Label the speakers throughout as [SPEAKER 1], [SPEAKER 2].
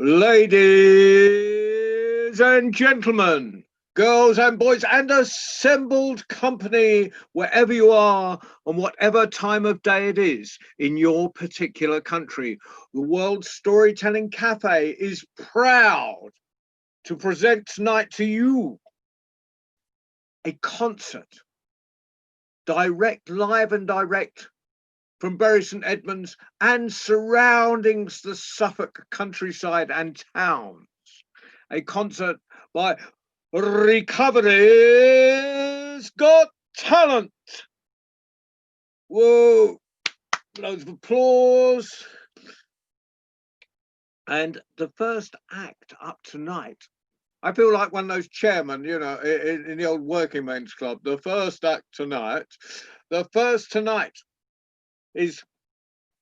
[SPEAKER 1] Ladies and gentlemen, girls and boys, and assembled company, wherever you are, on whatever time of day it is in your particular country, the World Storytelling Cafe is proud to present tonight to you a concert, live and direct from Bury St Edmunds and surroundings the Suffolk countryside and towns. A concert by Recovery's Got Talent. Whoa, loads of applause. And the first act up tonight, I feel like one of those chairmen, you know, in the old working men's club. The first tonight is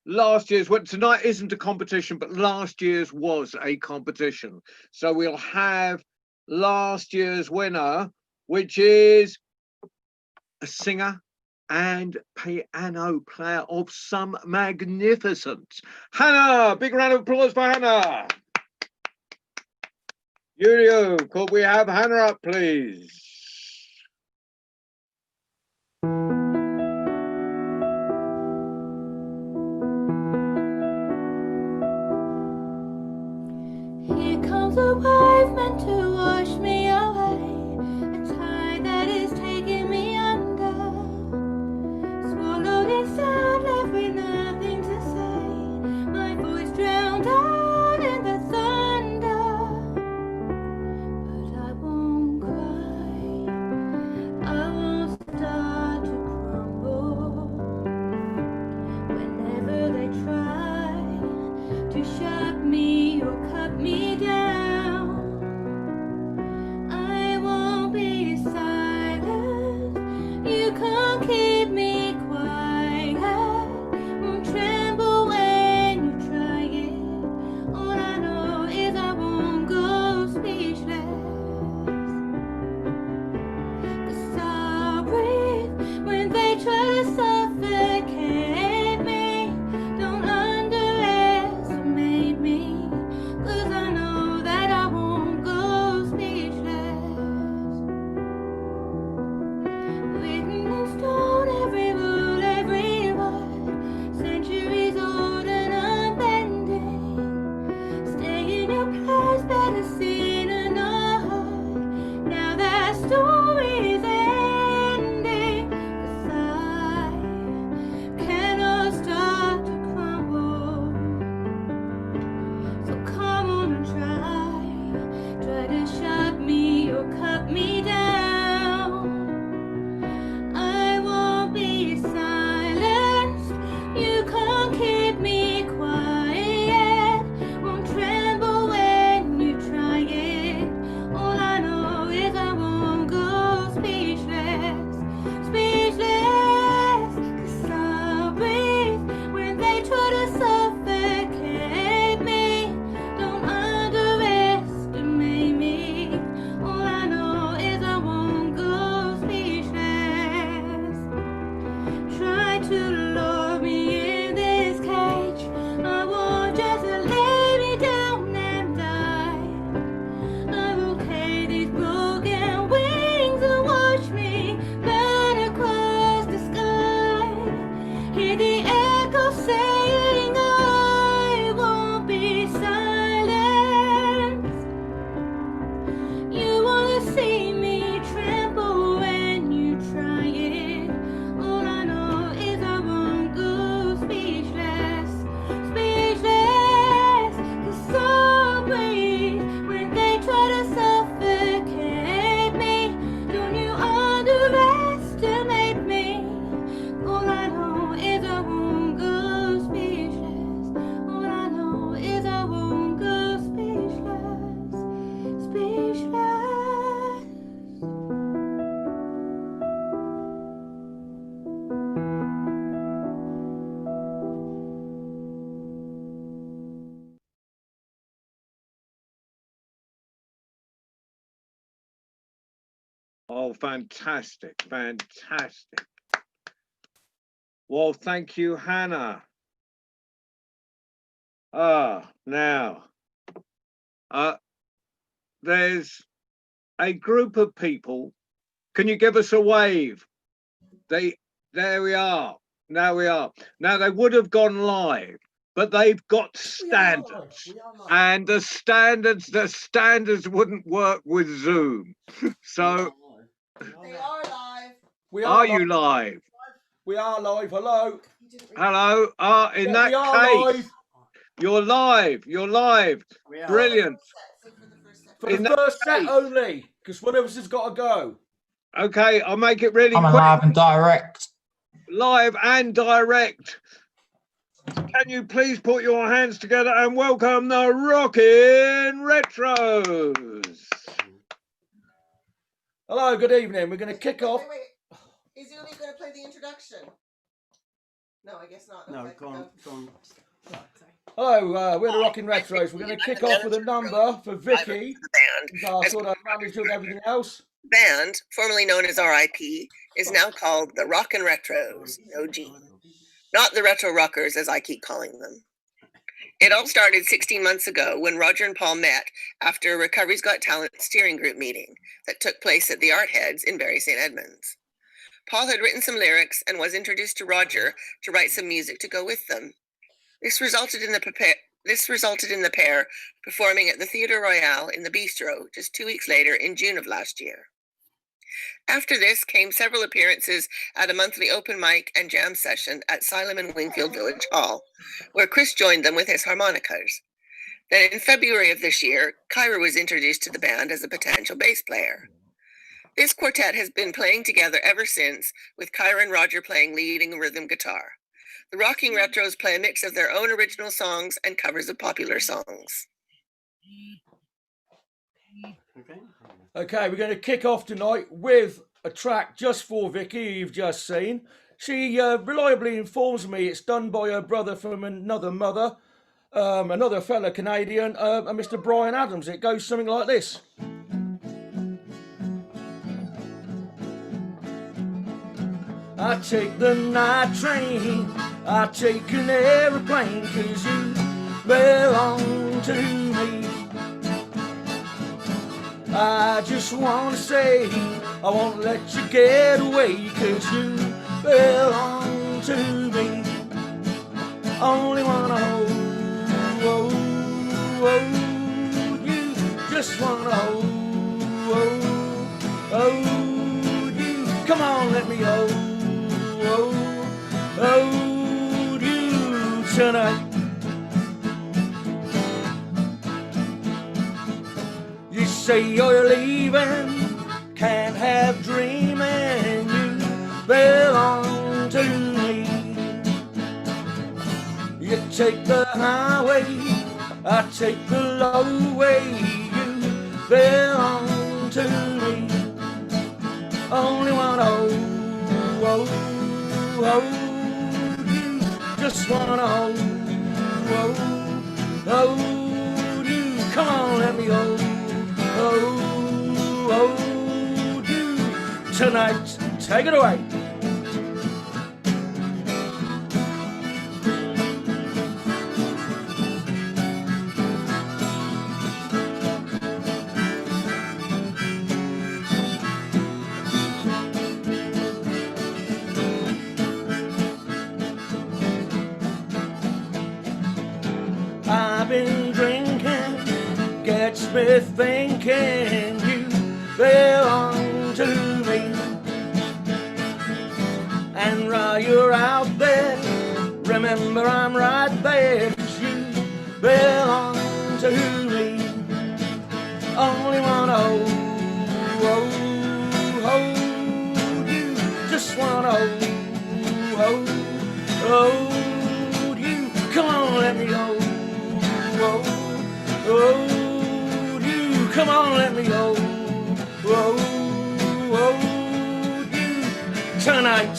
[SPEAKER 1] last year's. Well, tonight isn't a competition, but last year's was a competition. So we'll have last year's winner, which is a singer and piano player of some magnificence. Hannah, big round of applause for Hannah. Julio, could we have Hannah up, please?
[SPEAKER 2] Here comes a wave meant to wash me away, a tide that is taking me under. Swallowed in sound, left with nothing to say, my voice drowned out in the thunder. But I won't cry, I won't start to crumble. Whenever they try to shut me or cut me down, I won't be silent. You can't keep me quiet. Won't tremble when you try it. All I know is I won't go speechless. 'Cause I'll breathe when they try to suffocate me. Don't underestimate me, 'cause I know that I won't go speechless. Written in stone, every rule, every word, centuries old and unbending. Stay in your place, better seen and not heard. Now that story's ending, 'cause I cannot start to crumble. So come on and try to shut me or cut me down. I won't be silenced. You can't keep me quiet. Won't tremble when you try it. All I know is I won't go speechless, speechless. 'Cause I'll breathe when they try to suffocate me. Don't underestimate me. All I know is I won't go speechless. Try to lure me in this cage. I won't just lay me down and die. I will carry these broken wings and watch me burn across the sky. Hear the echo saying I won't be silenced. You wanna see me tremble when you try it. All I know is I won't go speechless, speechless. 'Cause I'll breathe when they try to suffocate me. Don't you underestimate me. All I know is I won't go speechless. All I know is I won't go speechless, speechless.
[SPEAKER 1] Oh, fantastic, fantastic. Well, thank you, Hannah. Now, There's a group of people. Can you give us a wave? There we are. Now we are. Now they would have gone live, but they've got standards, and the standards wouldn't work with Zoom. So,
[SPEAKER 3] They are live.
[SPEAKER 1] are you live?
[SPEAKER 4] We are live. Hello.
[SPEAKER 1] Hello. In that case, you're live. You're live. Brilliant.
[SPEAKER 4] For the first set only, because one of us has got to go.
[SPEAKER 1] Okay, I'll make it really
[SPEAKER 5] I'm
[SPEAKER 1] quick.
[SPEAKER 5] live and direct.
[SPEAKER 1] Live and direct. Can you please put your hands together and welcome the Rockin' Retros?
[SPEAKER 4] Hello, good evening. We're going to kick off.
[SPEAKER 3] Wait. Is Uli going to play the introduction? No, I guess not.
[SPEAKER 6] No,
[SPEAKER 3] Okay,
[SPEAKER 6] go on.
[SPEAKER 4] Hello, we're the Rockin' Retros. We're going to kick off with a number for Vicky, who's our sort of manager and everything else.
[SPEAKER 7] Band, formerly known as RIP, is now called the Rockin' Retros, OG. Not the Retro Rockers, as I keep calling them. It all started 16 months ago when Roger and Paul met after a Recovery's Got Talent steering group meeting that took place at the Art Heads in Bury St. Edmunds. Paul had written some lyrics and was introduced to Roger to write some music to go with them. This resulted in the pair performing at the Theatre Royale in the Bistro just 2 weeks later in June of last year. After this came several appearances at a monthly open mic and jam session at Salem and Wingfield Village Hall, where Chris joined them with his harmonicas. Then in February of this year, Kyra was introduced to the band as a potential bass player. This quartet has been playing together ever since, with Kyra and Roger playing lead and rhythm guitar. The Rockin' Retros play a mix of their own original songs and covers of popular songs.
[SPEAKER 4] Okay, we're going to kick off tonight with a track just for Vicky, you've just seen. She reliably informs me it's done by her brother from another mother, another fellow Canadian, Mr. Brian Adams. It goes something like this. I take the night train, I take an aeroplane, 'cause you belong to me. I just want to say, I won't let you get away, 'cause you belong to me. Only wanna hold you, just wanna hold you. Come on, let me hold you tonight. You say you're leaving, can't have dreaming, you belong to me. You take the highway, I take the low way, you belong to me. Only wanna hold you, just wanna hold you. Come on, let me hold you tonight. Take it away. I've been drinking, gets me thinking you belong to me. And while you're out there, remember I'm right there, 'cause you belong to me. Only wanna hold you, just wanna hold you. Come on, let me hold you. Come on, let me hold you tonight.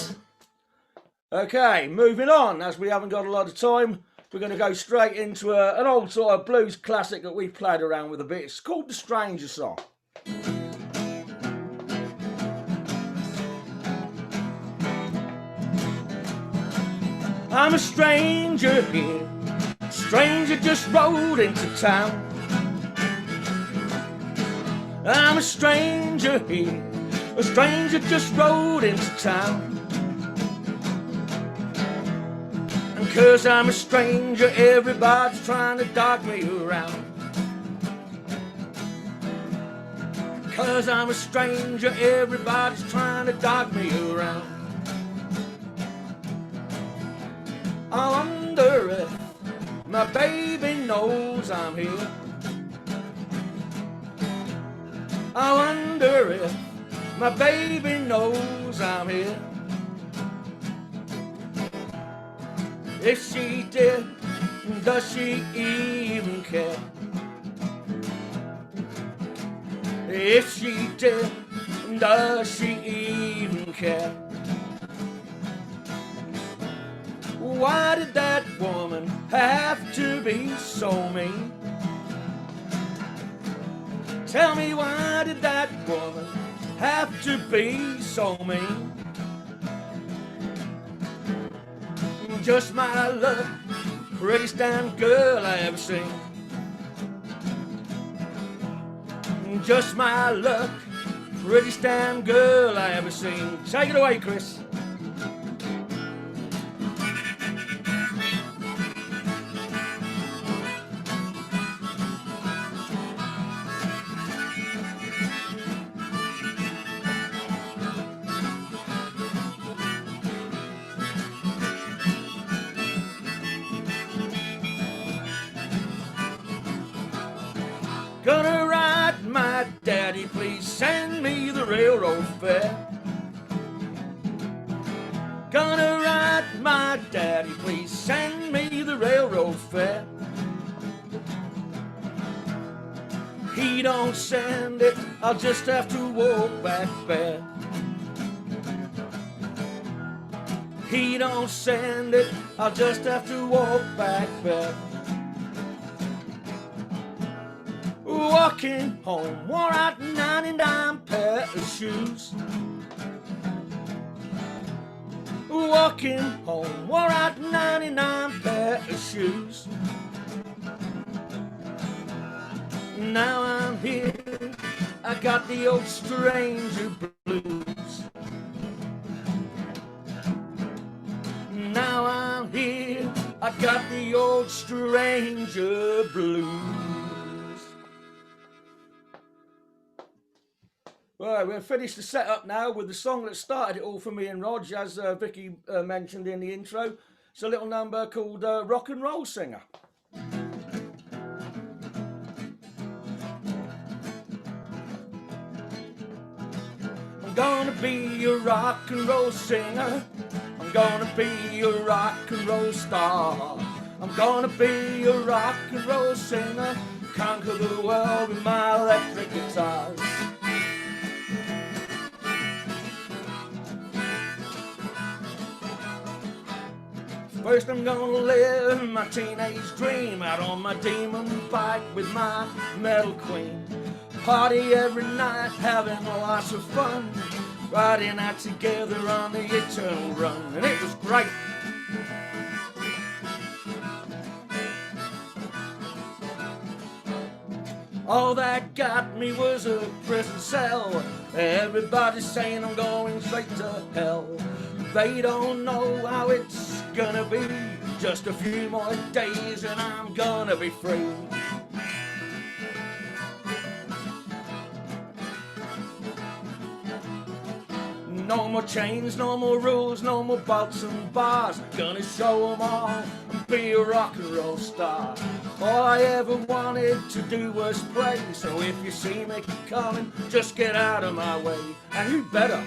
[SPEAKER 4] Okay, moving on, as we haven't got a lot of time, we're going to go straight into an old sort of blues classic that we've played around with a bit. It's called The Stranger Song. I'm a stranger here, stranger just rode into town. I'm a stranger here, a stranger just rode into town. And 'cause I'm a stranger, everybody's trying to dog me around. 'Cause I'm a stranger, everybody's trying to dog me around. I wonder if my baby knows I'm here. I wonder if my baby knows I'm here. If she did, does she even care? If she did, does she even care? Why did that woman have to be so mean? Tell me, why did that woman have to be so mean? Just my luck, prettiest damn girl I ever seen. Just my luck, prettiest damn girl I ever seen. Take it away, Chris. Gonna write my daddy, please send me the railroad fare. Gonna write my daddy, please send me the railroad fare. He don't send it, I'll just have to walk back there. He don't send it, I'll just have to walk back there. Walking home, wore out 99 pair of shoes. Walking home, wore out 99 pair of shoes. Now I'm here, I got the old stranger blues. Now I'm here, I got the old stranger blues. Right, we'll finish the setup now with the song that started it all for me and Rog, as Vicky mentioned in the intro. It's a little number called Rock and Roll Singer. I'm gonna be a rock and roll singer. I'm gonna be a rock and roll star. I'm gonna be a rock and roll singer. Conquer the world with my electric guitars. First I'm gonna live my teenage dream out on my demon bike with my metal queen. Party every night, having lots of fun, riding out together on the eternal run, and it was great. All that got me was a prison cell. Everybody's saying I'm going straight to hell. They don't know how it's gonna be. Just a few more days and I'm gonna be free. No more chains, no more rules, no more bolts and bars. Gonna show them all and be a rock and roll star. All I ever wanted to do was play. So if you see me coming, just get out of my way. And you better.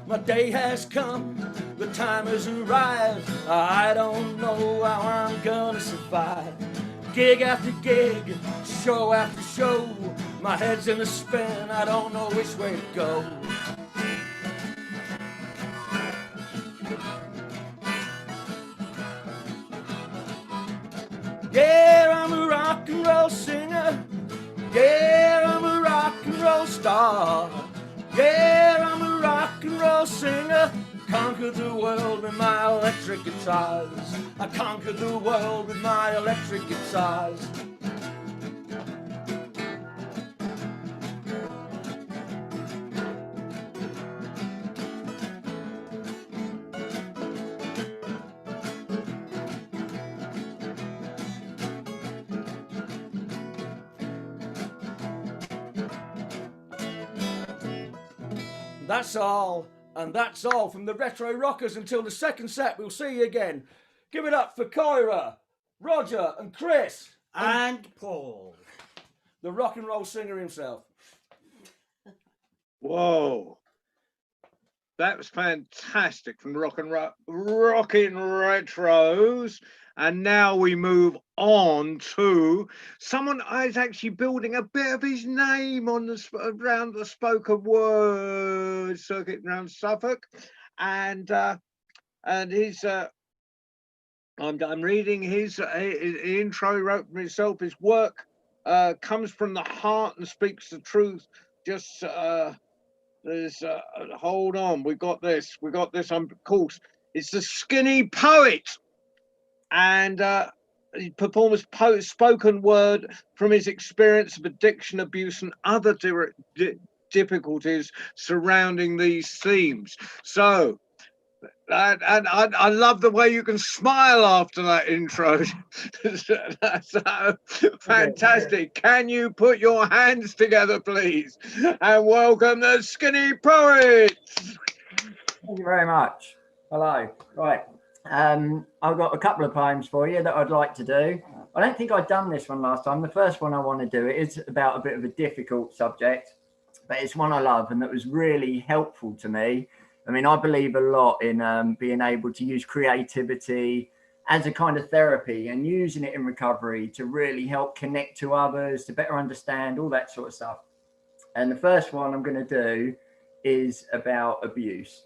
[SPEAKER 4] My day has come, the time has arrived. I don't know how I'm gonna survive. Gig after gig, show after show. My head's in a spin, I don't know which way to go. Yeah, I'm a rock and roll singer. Yeah, I'm a rock and roll star. Yeah, I'm a rock and roll singer. Conquer conquer the world with my electric guitars. I conquer the world with my electric guitars. That's all, and that's all from the Retro Rockers. Until the second set, we'll see you again. Give it up for Kyra, Roger, and Chris.
[SPEAKER 5] And Paul.
[SPEAKER 4] The rock and roll singer himself.
[SPEAKER 1] Whoa. That was fantastic from Rockin' Retros. And now we move on to someone who's actually building a bit of his name on around the spoken word circuit around Suffolk, and his I'm reading his intro. He wrote for himself. His work comes from the heart and speaks the truth. Just there's hold on, we got this. Of course, it's the Skinny Poet. And he performs spoken word from his experience of addiction, abuse, and other difficulties surrounding these themes. So, and I love the way you can smile after that intro. That's fantastic. Can you put your hands together, please? And welcome the Skinny Poet.
[SPEAKER 6] Thank you very much. Hello. Right. I've got a couple of poems for you that I'd like to do. I don't think I'd done this one last time. The first one I want to do, it is about a bit of a difficult subject, but it's one I love and that was really helpful to me. I mean, I believe a lot in being able to use creativity as a kind of therapy and using it in recovery to really help connect to others, to better understand all that sort of stuff. And the first one I'm going to do is about abuse.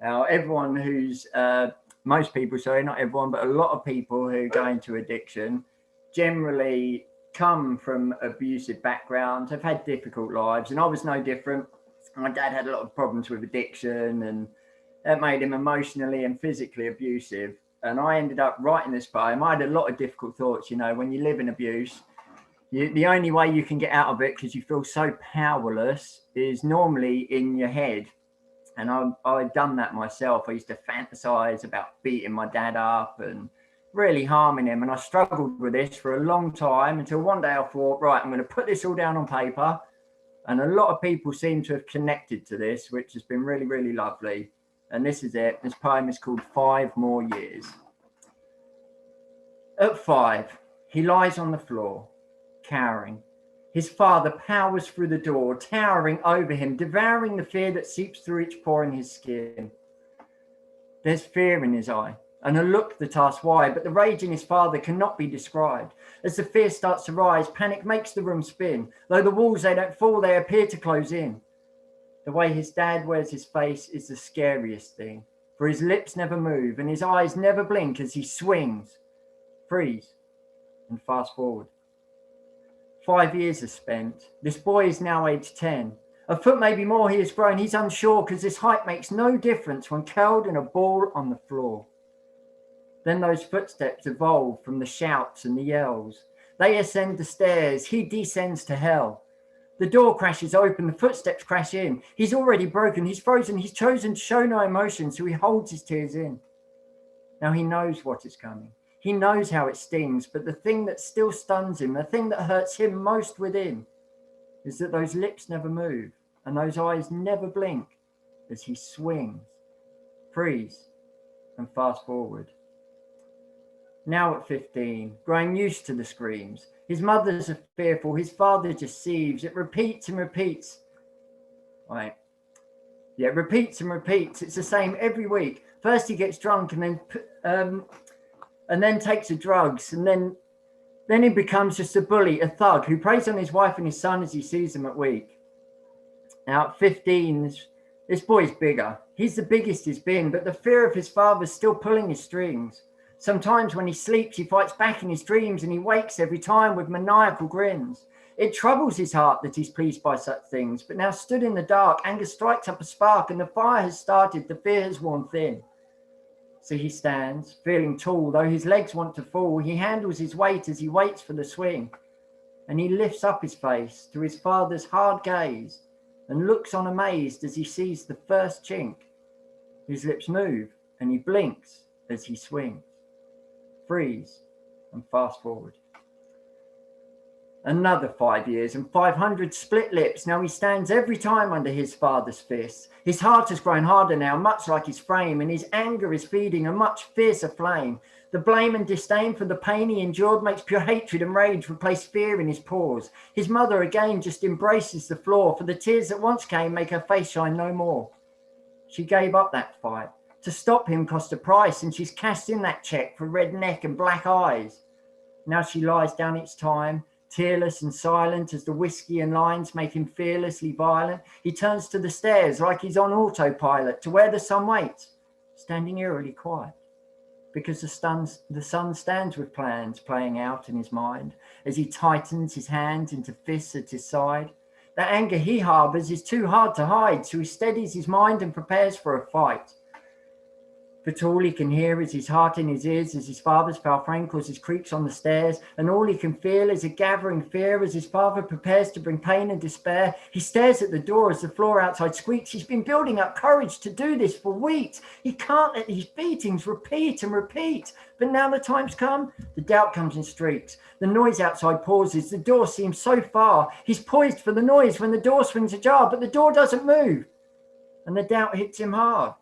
[SPEAKER 6] Now, everyone who's most people, sorry, not everyone, but a lot of people who go into addiction generally come from abusive backgrounds, have had difficult lives, and I was no different. My dad had a lot of problems with addiction, and that made him emotionally and physically abusive. And I ended up writing this poem. I had a lot of difficult thoughts. You know, when you live in abuse, the only way you can get out of it, because you feel so powerless, is normally in your head. And I'd done that myself. I used to fantasize about beating my dad up and really harming him. And I struggled with this for a long time until one day I thought, right, I'm going to put this all down on paper. And a lot of people seem to have connected to this, which has been really, really lovely. And this is it. This poem is called 5 More Years. At 5, he lies on the floor, cowering. His father powers through the door, towering over him, devouring the fear that seeps through each pore in his skin. There's fear in his eye, and a look that asks why, but the rage in his father cannot be described. As the fear starts to rise, panic makes the room spin. Though the walls, they don't fall, they appear to close in. The way his dad wears his face is the scariest thing, for his lips never move, and his eyes never blink as he swings, freeze, and fast forward. 5 years are spent. This boy is now age 10. A foot, maybe more, he has grown. He's unsure because his height makes no difference when curled in a ball on the floor. Then those footsteps evolve from the shouts and the yells. They ascend the stairs. He descends to hell. The door crashes open. The footsteps crash in. He's already broken. He's frozen. He's chosen to show no emotion, so he holds his tears in. Now he knows what is coming. He knows how it stings, but the thing that still stuns him, the thing that hurts him most within, is that those lips never move and those eyes never blink as he swings, freeze, and fast forward. Now at 15, growing used to the screams, his mothers are fearful, his father just seethes. It repeats and repeats. Right. Yeah, it repeats and repeats. It's the same every week. First he gets drunk and then takes the drugs, and then he becomes just a bully, a thug who preys on his wife and his son as he sees them at week. Now at 15, this boy's bigger. He's the biggest he's been, but the fear of his father's still pulling his strings. Sometimes when he sleeps, he fights back in his dreams, and he wakes every time with maniacal grins. It troubles his heart that he's pleased by such things, but now stood in the dark, anger strikes up a spark, and the fire has started, the fear has worn thin. So he stands, feeling tall, though his legs want to fall. He handles his weight as he waits for the swing. And he lifts up his face to his father's hard gaze and looks on amazed as he sees the first chink. His lips move and he blinks as he swings. Freeze and fast forward. Another 5 years and 500 split lips. Now he stands every time under his father's fists. His heart has grown harder now, much like his frame, and his anger is feeding a much fiercer flame. The blame and disdain for the pain he endured makes pure hatred and rage replace fear in his pores. His mother again just embraces the floor, for the tears that once came make her face shine no more. She gave up that fight. To stop him cost a price, and she's cashed in that check for red neck and black eyes. Now she lies down its time, tearless and silent as the whiskey and lines make him fearlessly violent. He turns to the stairs like he's on autopilot to where the sun waits, standing eerily quiet, because the sun stands with plans playing out in his mind as he tightens his hands into fists at his side. The anger he harbors is too hard to hide, so he steadies his mind and prepares for a fight. But all he can hear is his heart in his ears as his father's foul frame causes creaks on the stairs, and all he can feel is a gathering fear as his father prepares to bring pain and despair. He stares at the door as the floor outside squeaks. He's been building up courage to do this for weeks. He can't let these beatings repeat and repeat. But now the time's come, the doubt comes in streaks. The noise outside pauses. The door seems so far. He's poised for the noise when the door swings ajar, but the door doesn't move. And the doubt hits him hard.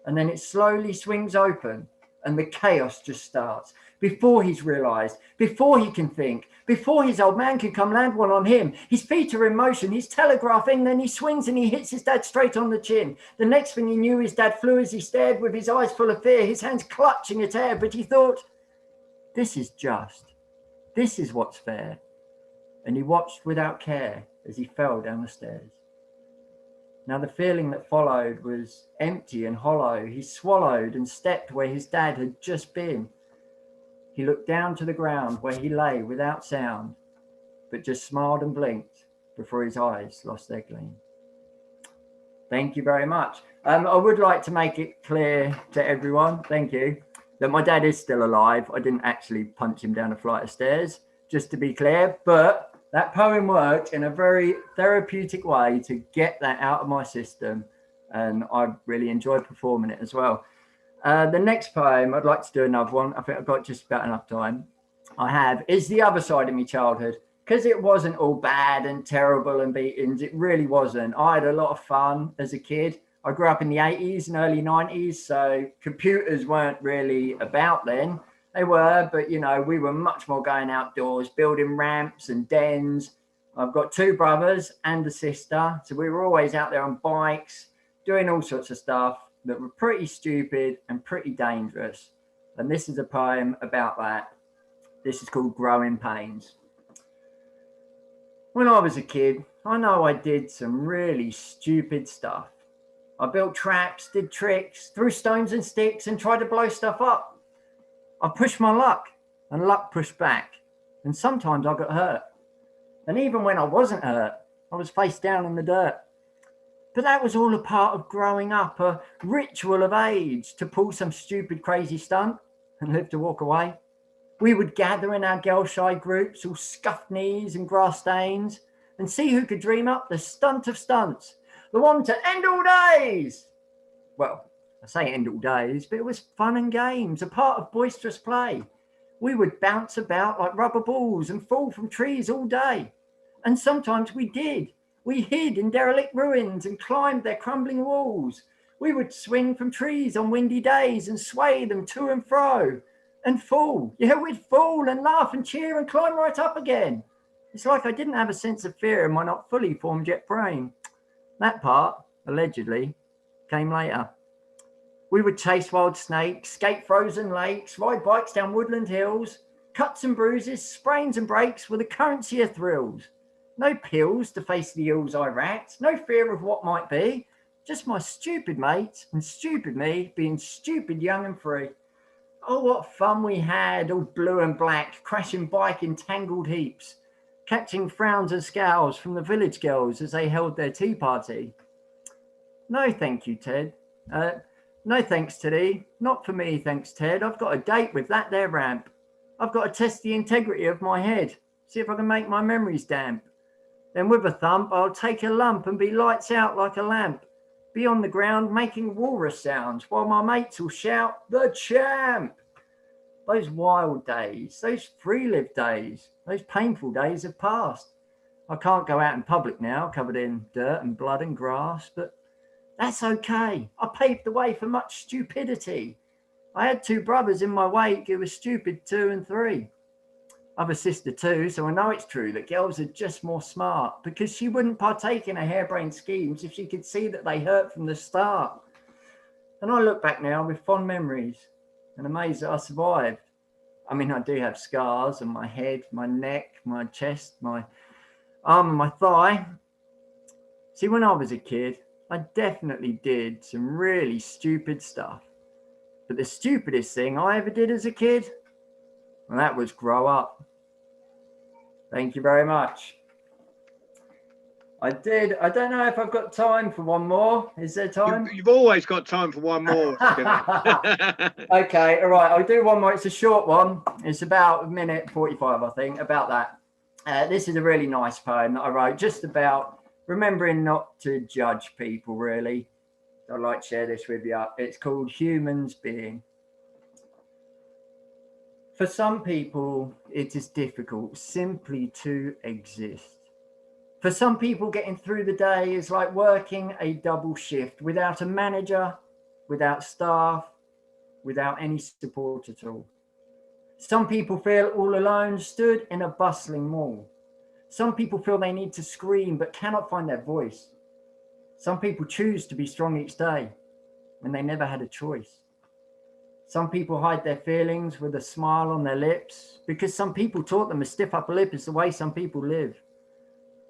[SPEAKER 6] And then it slowly swings open and the chaos just starts. Before he's realized, before he can think, before his old man can come land one on him, his feet are in motion, he's telegraphing, then he swings and he hits his dad straight on the chin. The next thing he knew, his dad flew as he stared with his eyes full of fear, his hands clutching at air, but he thought, this is just, this is what's fair. And he watched without care as he fell down the stairs. Now the feeling that followed was empty and hollow. He swallowed and stepped where his dad had just been. He looked down to the ground where he lay without sound, but just smiled and blinked before his eyes lost their gleam. Thank you very much. I would like to make it clear to everyone, thank you, that my dad is still alive. I didn't actually punch him down a flight of stairs, just to be clear, but that poem worked in a very therapeutic way to get that out of my system, and I really enjoyed performing it as well. The next poem, I'd like to do another one. I think I've got just about enough time. Is The Other Side of My Childhood, because it wasn't all bad and terrible and beatings. It really wasn't. I had a lot of fun as a kid. I grew up in the 80s and early 90s, so computers weren't really about then. They were, but, you know, we were much more going outdoors, building ramps and dens. I've got two brothers and a sister, so we were always out there on bikes, doing all sorts of stuff that were pretty stupid and pretty dangerous. And this is a poem about that. This is called Growing Pains. When I was a kid, I know I did some really stupid stuff. I built traps, did tricks, threw stones and sticks and tried to blow stuff up. I pushed my luck and luck pushed back, and sometimes I got hurt. And even when I wasn't hurt, I was face down in the dirt. But that was all a part of growing up, a ritual of age to pull some stupid crazy stunt and live to walk away. We would gather in our girl shy groups, all scuffed knees and grass stains, and see who could dream up the stunt of stunts, the one to end all days. Well, I say end all days, but it was fun and games, a part of boisterous play. We would bounce about like rubber balls and fall from trees all day. And sometimes we did. We hid in derelict ruins and climbed their crumbling walls. We would swing from trees on windy days and sway them to and fro and fall. Yeah, we'd fall and laugh and cheer and climb right up again. It's like I didn't have a sense of fear in my not fully formed yet brain. That part, allegedly, came later. We would chase wild snakes, skate frozen lakes, ride bikes down woodland hills. Cuts and bruises, sprains and breaks were the currency of thrills. No pills to face the ills I racked, no fear of what might be. Just my stupid mates and stupid me being stupid, young and free. Oh, what fun we had, all blue and black, crashing bike in tangled heaps, catching frowns and scowls from the village girls as they held their tea party. No, thank you, Ted. No thanks to thee. Not for me, thanks, Ted. I've got a date with that there ramp. I've got to test the integrity of my head, see if I can make my memories damp. Then with a thump, I'll take a lump and be lights out like a lamp. Be on the ground making walrus sounds while my mates will shout, "The champ!" Those wild days, those free-lived days, those painful days have passed. I can't go out in public now, covered in dirt and blood and grass, but that's okay. I paved the way for much stupidity. I had two brothers in my wake who were stupid 2 and 3. I've a sister too, so I know it's true that girls are just more smart, because she wouldn't partake in her harebrained schemes if she could see that they hurt from the start. And I look back now with fond memories and amazed that I survived. I mean, I do have scars on my head, my neck, my chest, my arm and my thigh. See, when I was a kid, I definitely did some really stupid stuff. But the stupidest thing I ever did as a kid, well, that was grow up. Thank you very much. I don't know if I've got time for one more. Is there time?
[SPEAKER 1] You've always got time for one more.
[SPEAKER 6] Okay, all right, I'll do one more. It's a short one. It's about 1:45, I think, about that. This is a really nice poem that I wrote just about remembering not to judge people, really. I'd like to share this with you. It's called Humans Being. For some people, it is difficult simply to exist. For some people, getting through the day is like working a double shift without a manager, without staff, without any support at all. Some people feel all alone, stood in a bustling mall. Some people feel they need to scream but cannot find their voice. Some people choose to be strong each day when they never had a choice. Some people hide their feelings with a smile on their lips because some people taught them a stiff upper lip is the way some people live.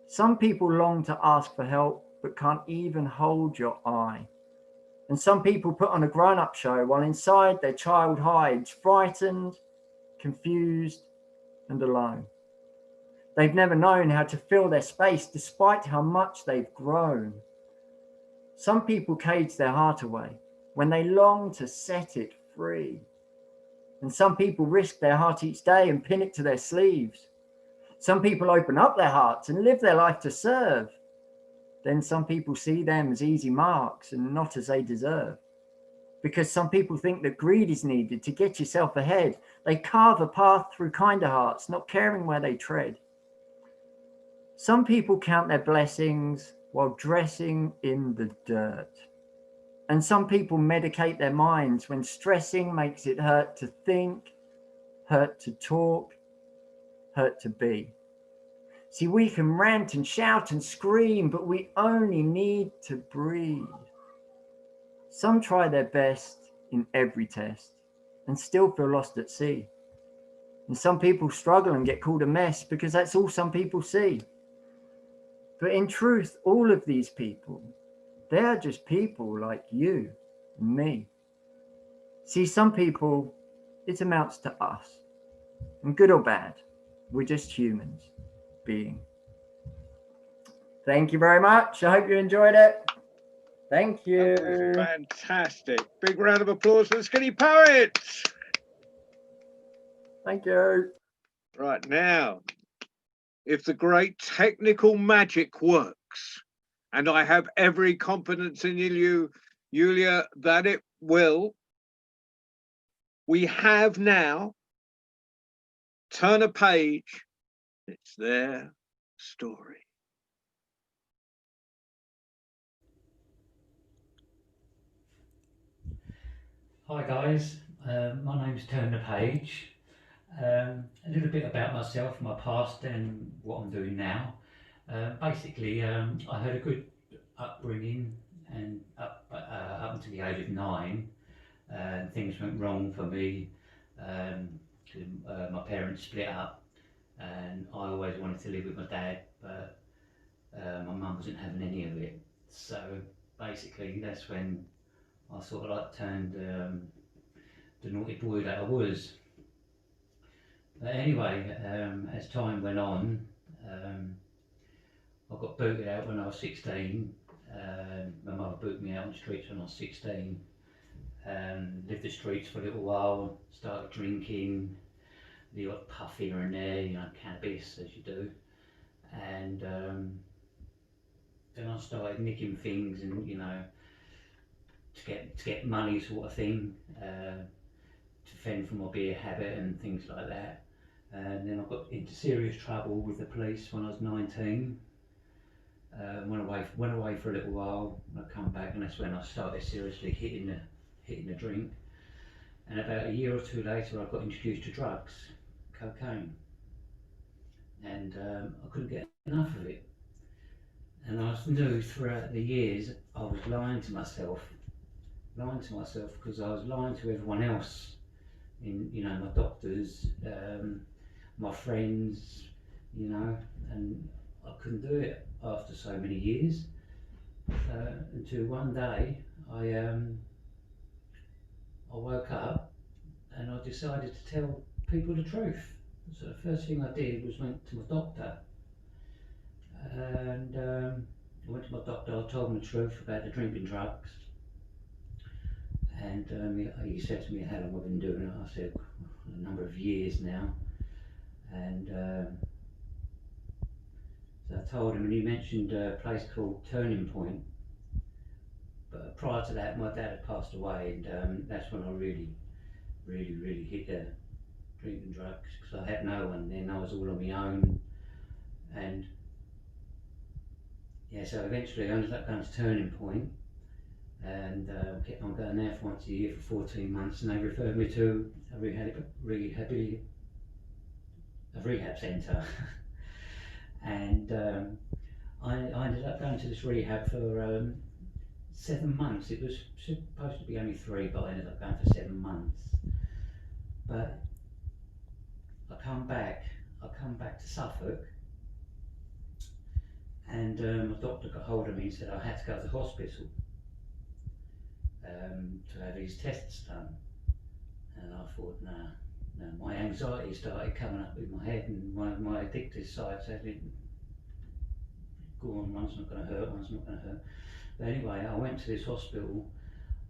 [SPEAKER 6] Some people long to ask for help but can't even hold your eye. And some people put on a grown-up show while inside their child hides, frightened, confused, and alone. They've never known how to fill their space despite how much they've grown. Some people cage their heart away when they long to set it free. And some people risk their heart each day and pin it to their sleeves. Some people open up their hearts and live their life to serve. Then some people see them as easy marks and not as they deserve. Because some people think that greed is needed to get yourself ahead. They carve a path through kinder hearts, not caring where they tread. Some people count their blessings while dressing in the dirt. And some people medicate their minds when stressing makes it hurt to think, hurt to talk, hurt to be. See, we can rant and shout and scream, but we only need to breathe. Some try their best in every test and still feel lost at sea. And some people struggle and get called a mess because that's all some people see. But in truth, all of these people, they're just people like you and me. See, some people, it amounts to us. And good or bad, we're just humans being. Thank you very much. I hope you enjoyed it. Thank you.
[SPEAKER 1] That was fantastic. Big round of applause for the Skinny Poets.
[SPEAKER 6] Thank you.
[SPEAKER 1] Right now, if the great technical magic works, and I have every confidence in you, Julia, that it will, we have now turn a page. It's their story.
[SPEAKER 5] Hi guys, my name's Turn the Page. A little bit about myself, my past and what I'm doing now. Basically, I had a good upbringing and up until the age of 9. Things went wrong for me. My parents split up and I always wanted to live with my dad, but my mum wasn't having any of it. So basically that's when I sort of like turned the naughty boy that I was. But anyway, as time went on, I got booted out when I was 16. My mother booted me out on the streets when I was 16. lived the streets for a little while, started drinking, the odd puff here and there, you know, cannabis as you do, and then I started nicking things and, you know, to get money sort of thing, to fend from my beer habit and things like that. And then I got into serious trouble with the police when I was 19. Went away for a little while. I come back, and that's when I started seriously hitting the drink. And about a year or two later, I got introduced to drugs, cocaine, and I couldn't get enough of it. And I knew throughout the years I was lying to myself because I was lying to everyone else, in, you know, my doctors, my friends, you know, and I couldn't do it after so many years, until one day I woke up and I decided to tell people the truth. So the first thing I did was went to my doctor, and I went to my doctor. I told him the truth about the drinking drugs, and he said to me how long I've been doing it. I said a number of years now, and so I told him, and he mentioned a place called Turning Point. But prior to that, my dad had passed away, and that's when I really hit the drinking drugs, because I had no one then. I was all on my own, and yeah, so eventually I ended up going to Turning Point, and kept on going there for once a year for 14 months, and they referred me to a rehab centre. And I ended up going to this rehab for 7 months. It was supposed to be only 3, but I ended up going for 7 months. But I come back to Suffolk, and my doctor got hold of me and said I had to go to hospital to have these tests done. And I thought, no, my anxiety started coming up in my head, and my addictive side said, go on, one's not going to hurt, one's not going to hurt. But anyway, I went to this hospital,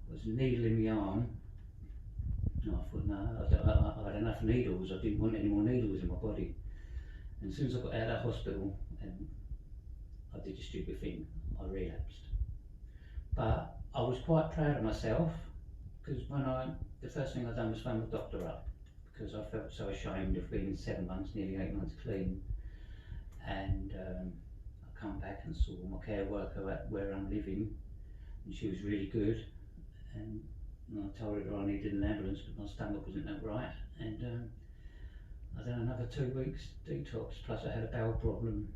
[SPEAKER 5] I was needling my arm, and I thought, no, I had enough needles, I didn't want any more needles in my body. And as soon as I got out of that hospital, and I did a stupid thing, I relapsed. But I was quite proud of myself, because the first thing I done was phone the doctor up, because I felt so ashamed of being 7 months, nearly 8 months clean. And I come back and saw my care worker at where I'm living, and she was really good. And I told her I needed an ambulance because my stomach wasn't that right. And I done another 2 weeks detox, plus I had a bowel problem,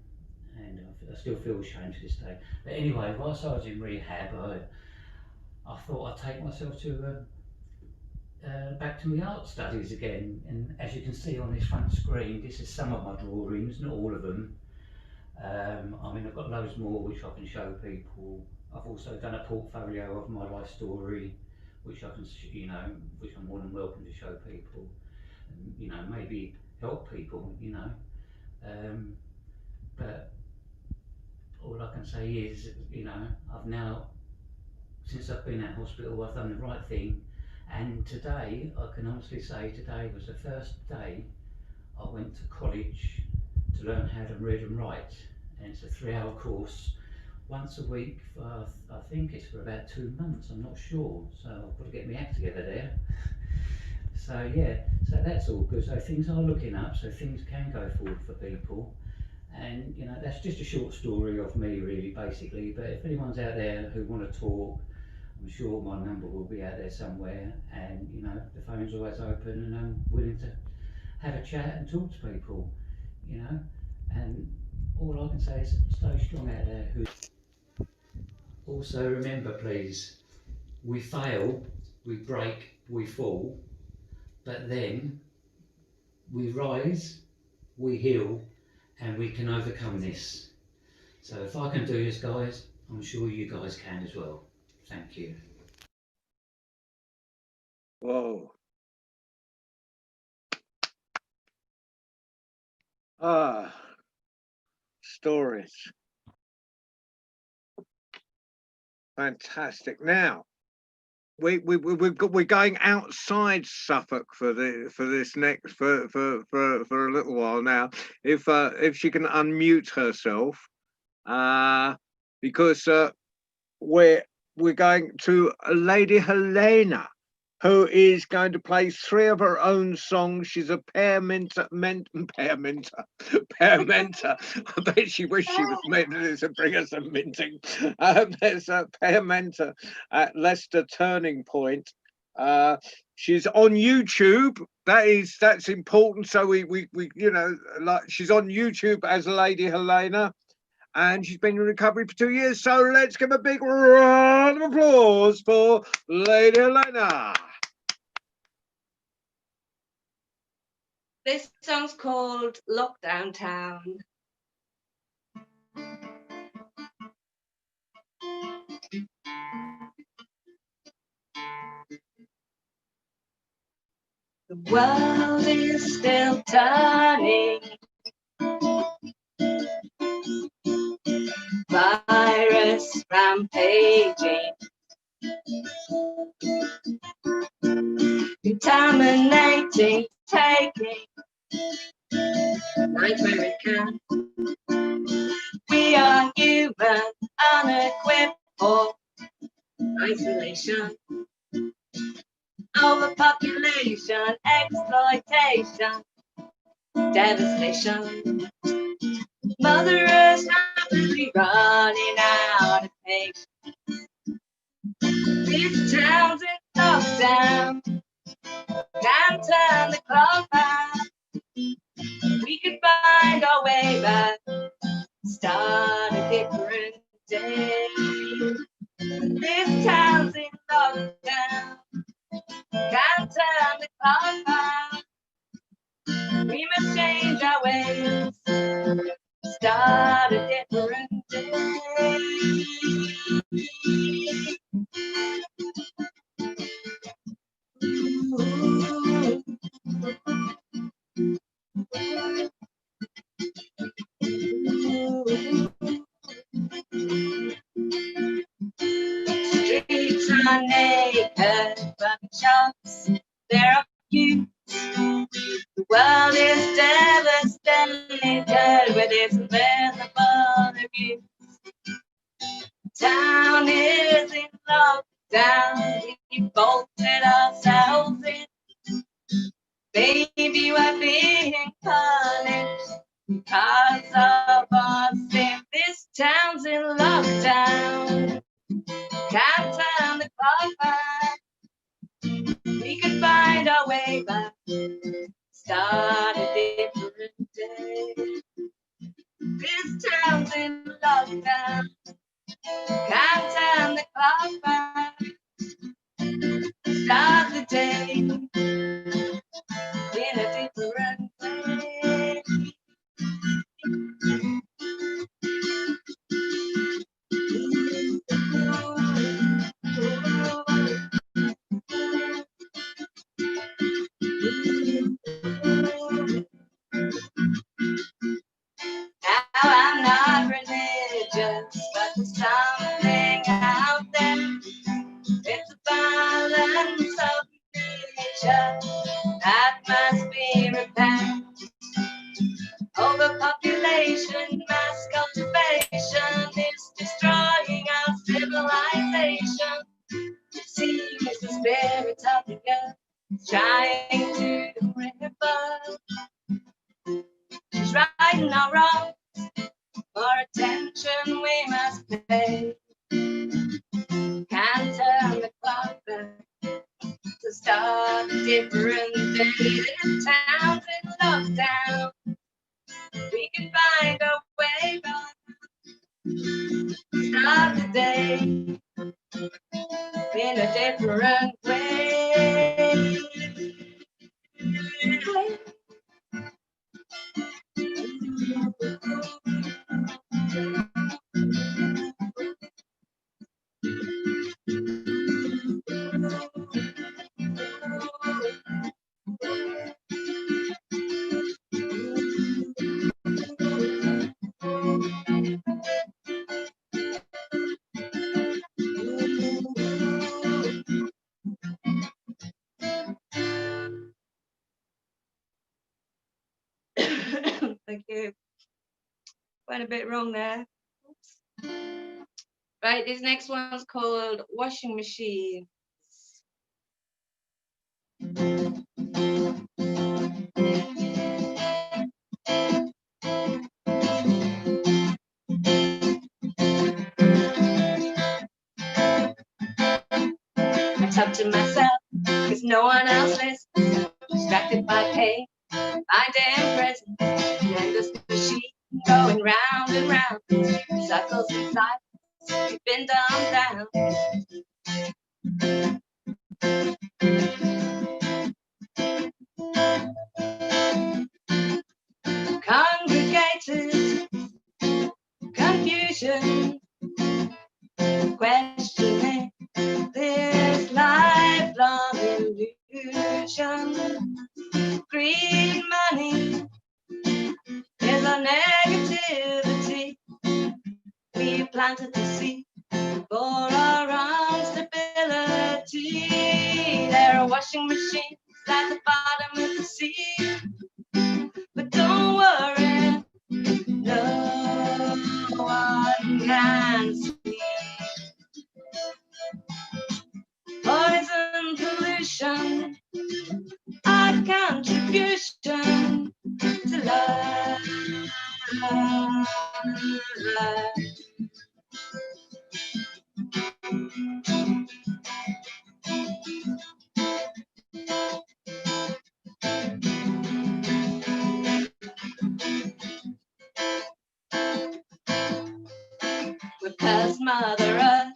[SPEAKER 5] and I still feel ashamed to this day. But anyway, whilst I was in rehab, I thought I'd take myself to back to my art studies again. And as you can see on this front screen, this is some of my drawings, not all of them. I mean, I've got loads more which I can show people. I've also done a portfolio of my life story, which I can, you know, which I'm more than welcome to show people, and, you know, maybe help people, you know. But all I can say is, you know, I've now, since I've been at hospital, I've done the right thing. And today, I can honestly say, today was the first day I went to college to learn how to read and write. And it's a 3-hour course, once a week for, I think it's for about 2 months, I'm not sure. So I've got to get my act together there. So yeah, so that's all good. So things are looking up, so things can go forward for people. And you know, that's just a short story of me really, basically. But if anyone's out there who want to talk, I'm sure my number will be out there somewhere, and you know, the phone's always open, and I'm willing to have a chat and talk to people, you know. And all I can say is stay strong out there. Also remember, please, we fail, we break, we fall, but then we rise, we heal, and we can overcome this. So if I can do this, guys, I'm sure you guys can as well. Thank you.
[SPEAKER 1] Whoa. Stories. Fantastic. Now, we're going outside Suffolk for this next for a little while now. If she can unmute herself, because we're going to Lady Helena, who is going to play 3 of her own songs. She's a pear mentor. I bet she wished she was meant to bring us some minting. There's a pear mentor at Leicester Turning Point. She's on YouTube. That's important. So we like, she's on YouTube as Lady Helena, and she's been in recovery for 2 years. So let's give a big round of applause for Lady Helena.
[SPEAKER 8] This song's called Lockdown Town. The world is still turning. Virus rampaging. Contaminating, taking nightmare it can. We are human, unequipped for isolation. Overpopulation, exploitation, devastation. Mother Earth's rapidly running out of patience. This town's in lockdown. Can't turn the clock back. We could find our way back. Start a different day. This town's in lockdown. Can't turn the clock back. We must change our ways. Start a different day. Streets are naked, but shops, there are few. The world is devastated with its invisible abuse. Town is in lockdown, we bolted ourselves in. Baby, we're being punished because of our sin. This town's in lockdown. Can't turn the clock back. We could find our way back. Start a different day. This town's in lockdown. Can't turn the clock back. Start the day in a different way. Now I'm not religious, but there's something out there. It's a balance of nature that must be repaired. Overpopulation, mass cultivation is destroying our civilization. It seems the spirit of the earth is trying to river. She's righting our wrongs. For attention we must pay. Can't turn the clock back to start a different day. This town's in lockdown. We can find our way back. Start the day in a different way. Thank you. Went a bit wrong there. Oops. Right, this next one's called Washing Machine. I talk to myself, cause no one else listens. Distracted by pain, my damn present. The endless machine going round and round. Circles inside, we've been dumbed down. Congregated, confusion, questioning this lifelong illusion. Greed, money is our negativity. We planted the seed for our own stability. There are washing machines at the bottom of the sea. But don't worry, no one can see. Poison, pollution, our contribution to life. Because Mother Earth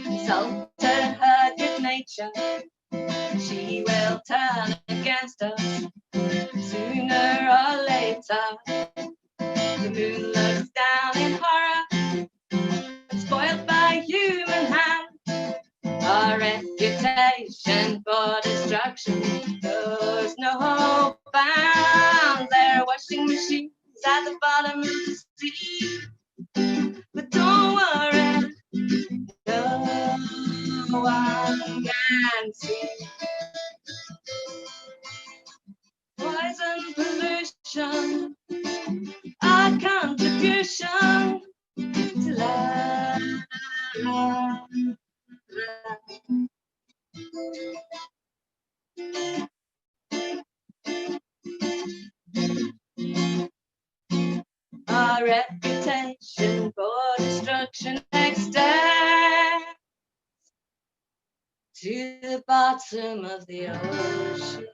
[SPEAKER 8] insulted her good nature, she will turn against us sooner or later. The moon looks down in horror, spoiled by human hand. Our reputation for destruction knows no bounds. There are washing machines at the bottom of the sea. But don't worry, no one can see. Poison, pollution, our contribution to life. Our reputation for destruction extends to the bottom of the ocean.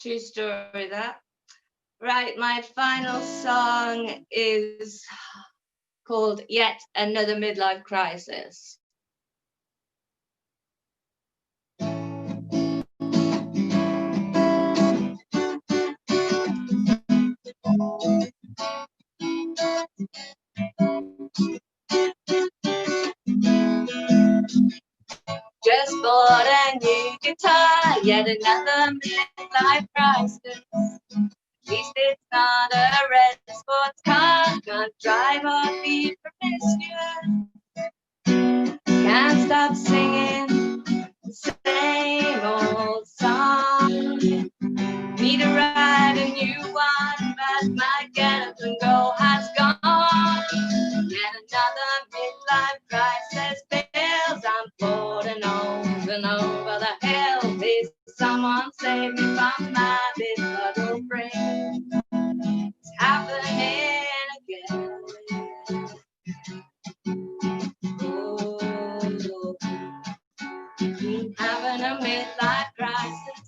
[SPEAKER 8] True story, that. Right, my final song is called Yet Another Midlife Crisis. Just bought a new guitar, yet another midlife crisis. At least it's not a red sports car, can't drive or be promiscuous. Can't stop singing the same old song. Need to write a new one, but my get up and go has gone. Yet another midlife crisis bills I'm floating over and over the hill. Please, someone save me from my big little brain. It's happening again. Oh, having a midlife crisis.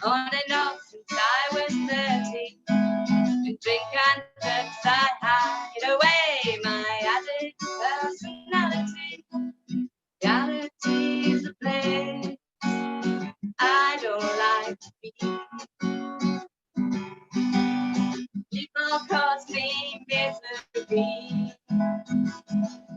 [SPEAKER 8] On and off since I was 30. And drink and drugs I hide away my addict personality. Reality's a place I don't like to be. People cause me misery.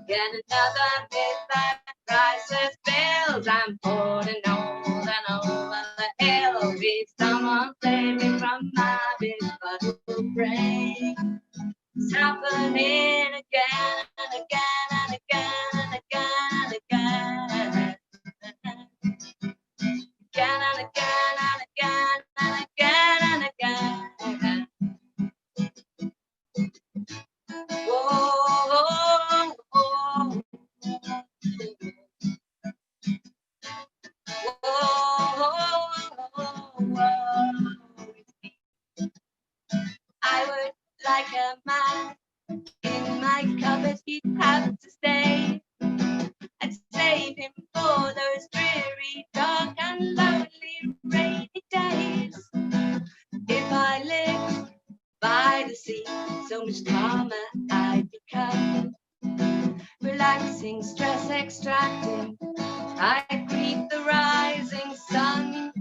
[SPEAKER 8] Get another midlife crisis bills I'm pouring over and over the hill. Please someone save me from my big bottle brain. It's happening again and again and again and again and again. Again and again and save him for those dreary, dark and lonely rainy days. If I lived by the sea, so much calmer I'd become. Relaxing, stress extracting, I greet the rising sun.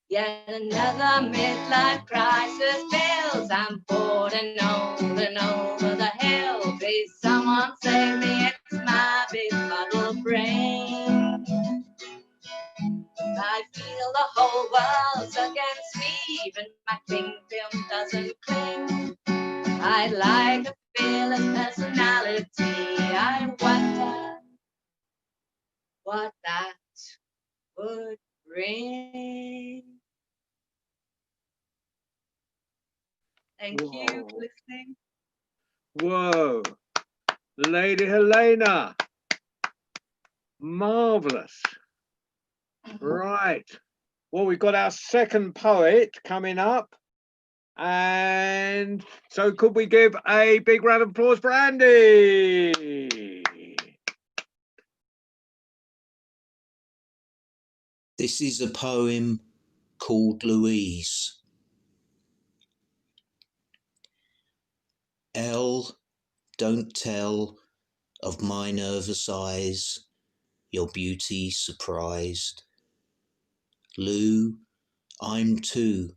[SPEAKER 8] Yet another midlife crisis builds. I'm bored and old and over the hill. Please someone save me, it's my befuddled brain. I feel the whole world's against me, even my cling film doesn't cling. I'd like a fearless personality. I wonder what that would bring. Thank you
[SPEAKER 1] Whoa.
[SPEAKER 8] for listening.
[SPEAKER 1] Whoa, Lady Helena, marvelous. Right. Well, we've got our second poet coming up. And so could we give a big round of applause for Andy?
[SPEAKER 9] This is a poem called Louise. Elle, don't tell of my nervous eyes, your beauty surprised. Lou, I'm too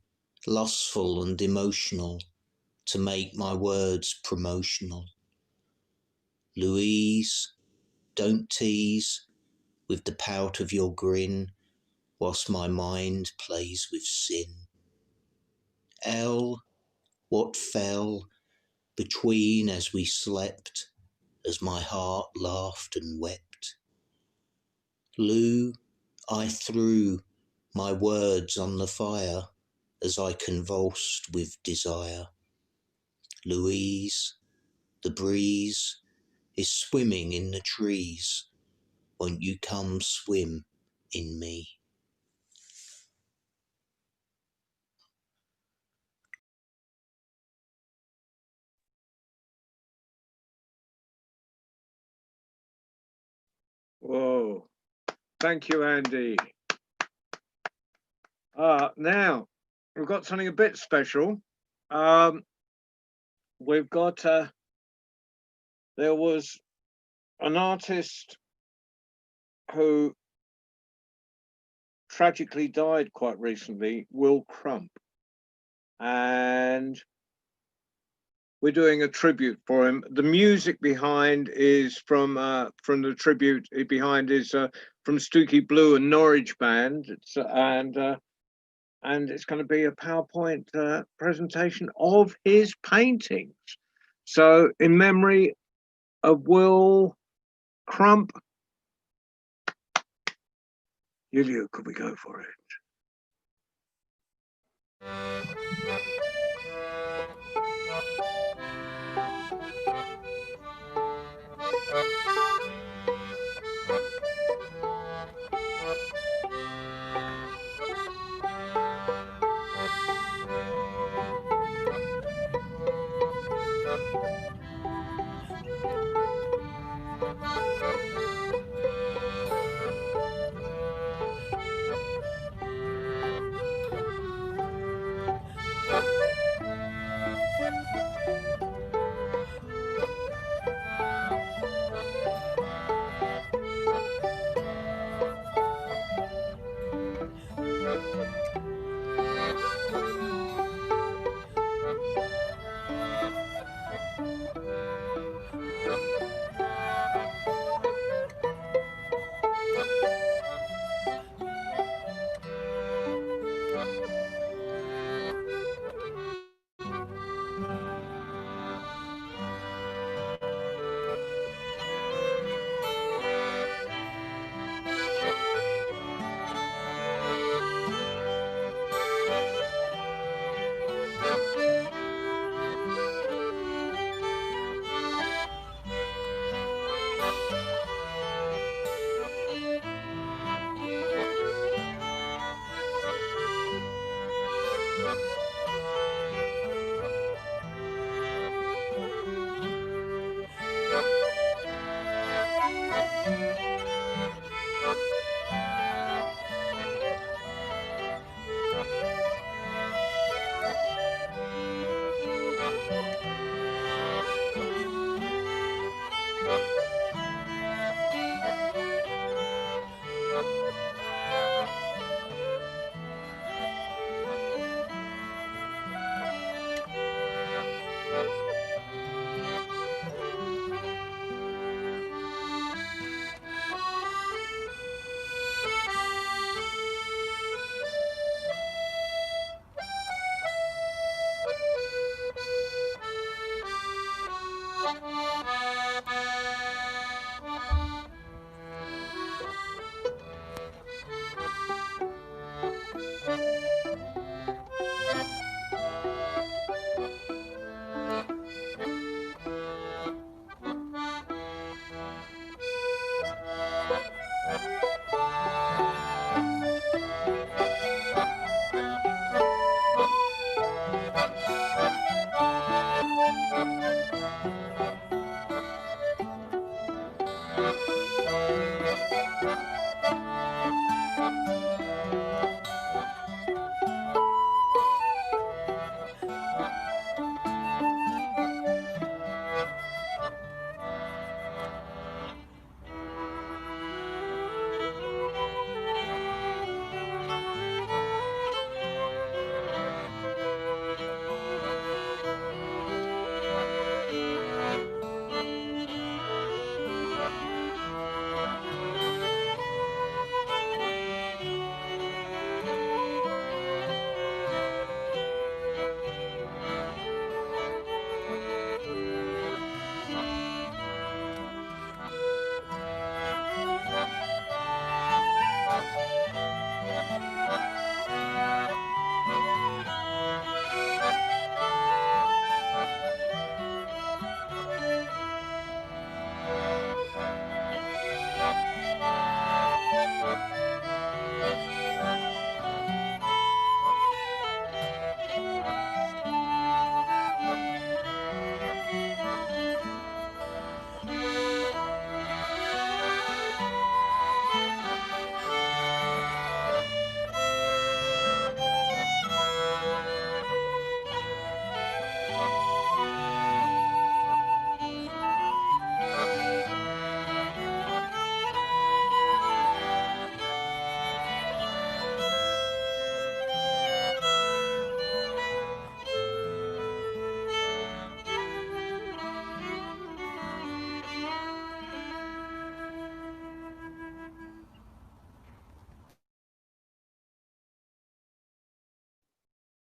[SPEAKER 9] lustful and emotional to make my words promotional. Louise, don't tease with the pout of your grin whilst my mind plays with sin. Elle, what fell between as we slept, as my heart laughed and wept. Lou, I threw my words on the fire as I convulsed with desire. Louise, the breeze is swimming in the trees. Won't you come swim in me?
[SPEAKER 1] Whoa, thank you, Andy. Now we've got something a bit special. We've got there was an artist who tragically died quite recently, Will Crump, and we're doing a tribute for him. The music behind is from the tribute behind is from Stooky Blue and Norwich Band. It's and it's going to be a PowerPoint presentation of his paintings. So in memory of Will Crump, Yulia, could we go for it?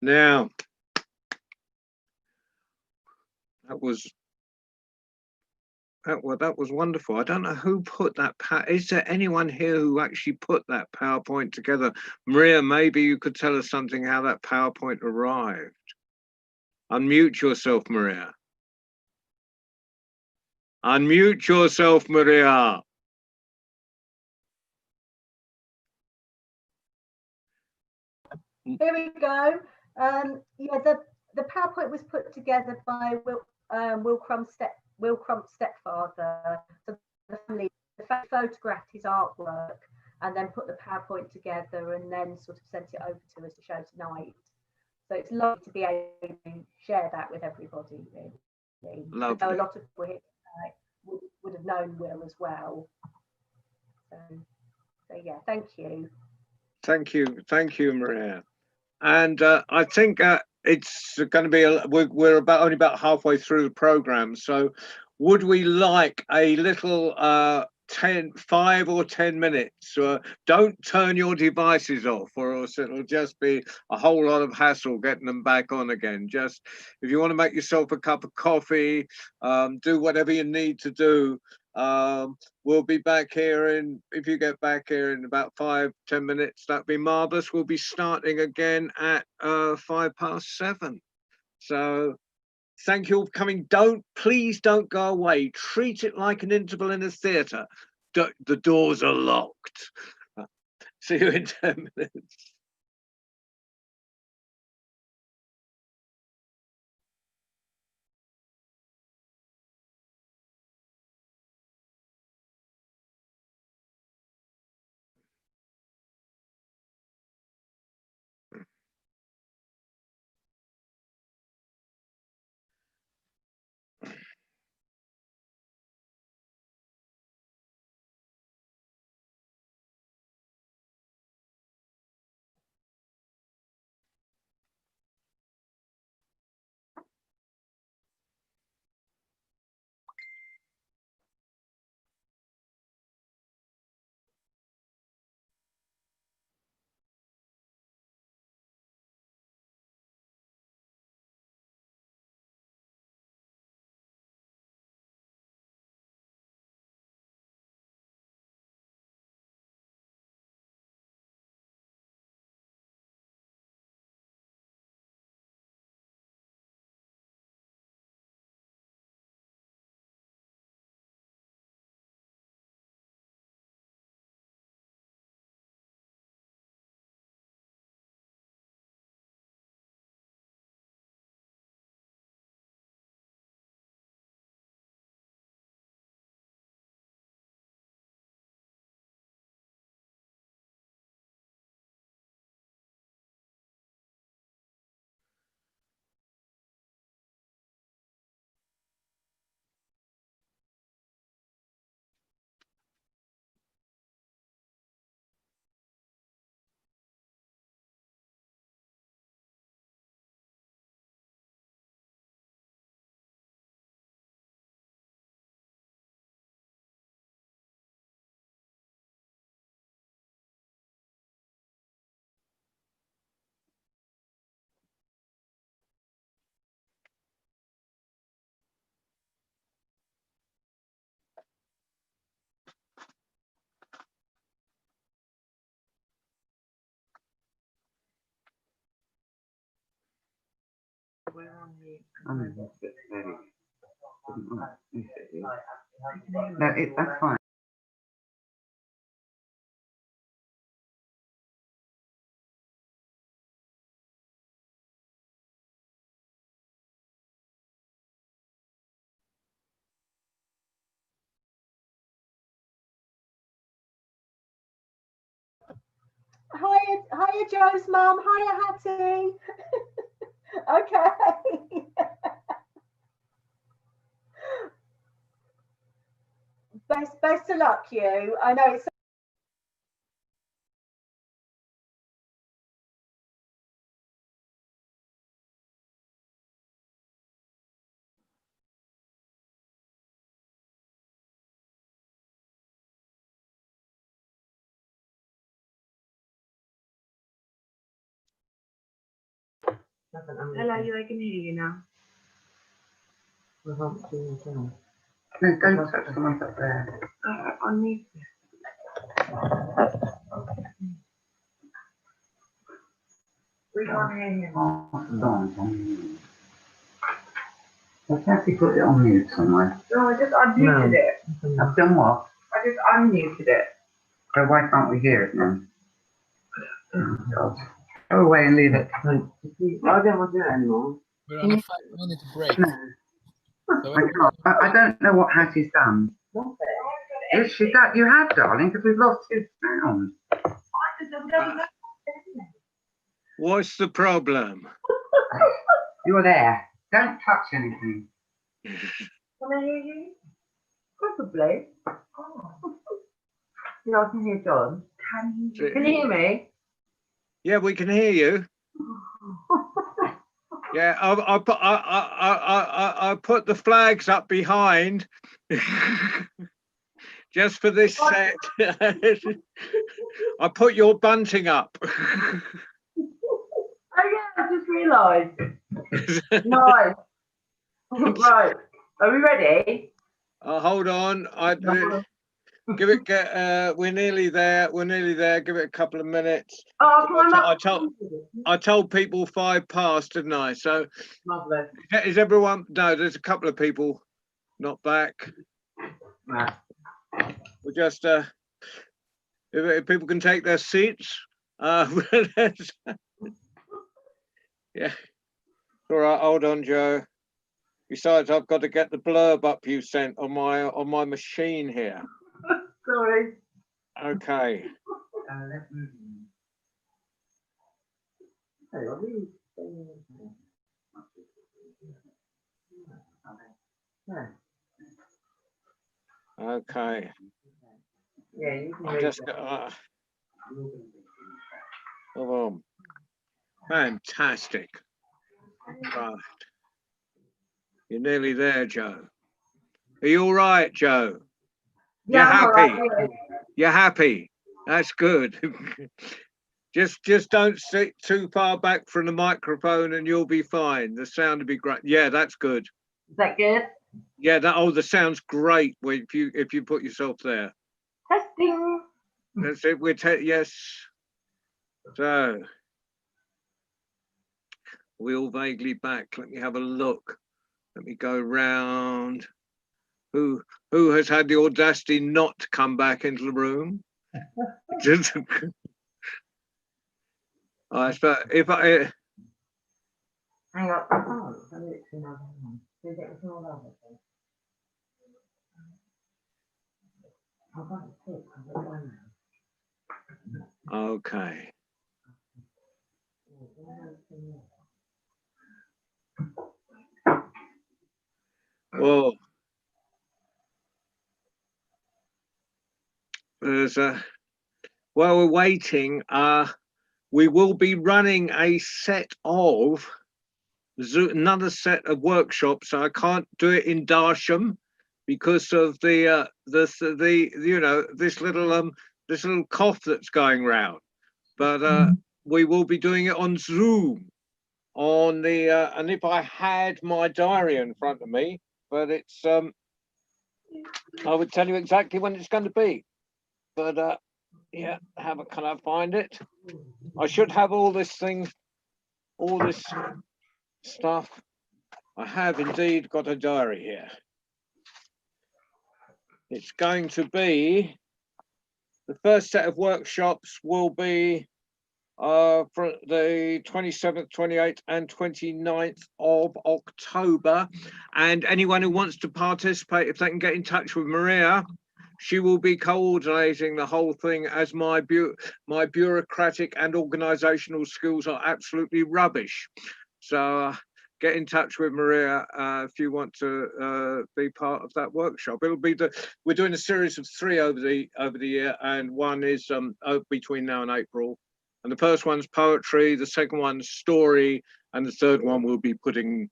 [SPEAKER 1] Now, that was wonderful. I don't know who put that. Is there anyone here who actually put that PowerPoint together? Maria, maybe you could tell us something how that PowerPoint arrived. Unmute yourself, Maria. Unmute yourself, Maria.
[SPEAKER 10] Here we go. Yeah, the PowerPoint was put together by Will Crump's stepfather. So the family photographed his artwork and then put the PowerPoint together and then sort of sent it over to us to show tonight. So it's lovely to be able to share that with everybody. Really,
[SPEAKER 1] lovely.
[SPEAKER 10] So a lot of people here would have known Will as well. So yeah, thank you.
[SPEAKER 1] Thank you, Maria. And I think it's going to be we're only about halfway through the program. So, would we like a little 5 or 10 minutes? Don't turn your devices off, or else it'll just be a whole lot of hassle getting them back on again. Just if you want to make yourself a cup of coffee, do whatever you need to do. We'll be back here if you get back here in about 5-10 minutes, that'd be marvelous. We'll be starting again at 7:05. So thank you all for coming. Please don't go away. Treat it like an interval in a theatre. The doors are locked. See you in 10 minutes.
[SPEAKER 11] That's fine.
[SPEAKER 10] Hiya, Joe's mum. Hiya, Hattie. Okay. Best of luck, you. I know it's
[SPEAKER 8] Hello, you, I can hear you now.
[SPEAKER 11] No, don't touch the ones up there.
[SPEAKER 8] I need. We can't hear you.
[SPEAKER 11] Let's actually put it on mute somewhere.
[SPEAKER 8] No, I just unmuted it.
[SPEAKER 11] I've done what?
[SPEAKER 8] I just unmuted it.
[SPEAKER 11] So why can't we hear it then? Oh, God. Go away and leave it. I don't want to do it anymore.
[SPEAKER 12] We're on a 5-minute break.
[SPEAKER 11] No.
[SPEAKER 12] So
[SPEAKER 11] I can't. I don't know what Hattie's done. Is she that you have, darling? Because we've lost his sound.
[SPEAKER 1] What's the problem?
[SPEAKER 11] You're there. Don't touch anything.
[SPEAKER 8] Can I hear you? Possibly. Oh. Yeah, I can hear John. Can you hear me?
[SPEAKER 1] Yeah, we can hear you. Yeah, I put the flags up behind just for this set. I put your bunting up.
[SPEAKER 8] Oh yeah, I just realised. Nice. Right. Are we ready?
[SPEAKER 1] Hold on. We're nearly there. We're nearly there. Give it a couple of minutes.
[SPEAKER 8] Oh,
[SPEAKER 1] I told people 5 past, didn't I? So
[SPEAKER 8] lovely.
[SPEAKER 1] is everyone? No, there's a couple of people not back.
[SPEAKER 11] Right.
[SPEAKER 1] We're just if people can take their seats. Yeah. All right. Hold on, Joe. Besides, I've got to get the blurb up you sent on my machine here.
[SPEAKER 8] Sorry.
[SPEAKER 1] Okay. Okay.
[SPEAKER 8] Yeah, you can
[SPEAKER 1] I
[SPEAKER 8] read
[SPEAKER 1] just
[SPEAKER 8] that.
[SPEAKER 1] fantastic. Right. You're nearly there, Joe. Are you all right, Joe? You're
[SPEAKER 8] Yeah, I'm all
[SPEAKER 1] happy.
[SPEAKER 8] right, yeah.
[SPEAKER 1] You're happy. That's good. just don't sit too far back from the microphone and you'll be fine. The sound will be great. Yeah, that's good.
[SPEAKER 8] Is that good?
[SPEAKER 1] Yeah, the sound's great if you put yourself there.
[SPEAKER 8] Testing.
[SPEAKER 1] That's it. Yes. So we're all vaguely back. Let me have a look. Let me go round. Who has had the audacity not to come back into the room? I suppose if I.
[SPEAKER 8] Hang on. Oh,
[SPEAKER 1] Okay. Well, while we're waiting, we will be running a set of another set of workshops. So I can't do it in Darsham because of the this little cough that's going round. But we will be doing it on Zoom on the and if I had my diary in front of me, but it's I would tell you exactly when it's going to be. But yeah, can I find it? I should have all this stuff. I have indeed got a diary here. It's going to be, the first set of workshops will be for the 27th, 28th and 29th of October. And anyone who wants to participate, if they can get in touch with Maria, she will be coordinating the whole thing, as my bureaucratic and organizational skills are absolutely rubbish. So get in touch with Maria if you want to be part of that workshop. It'll be we're doing a series of 3 over the year, and one is between now and April. And the first one's poetry, the second one's story, and the third one will be putting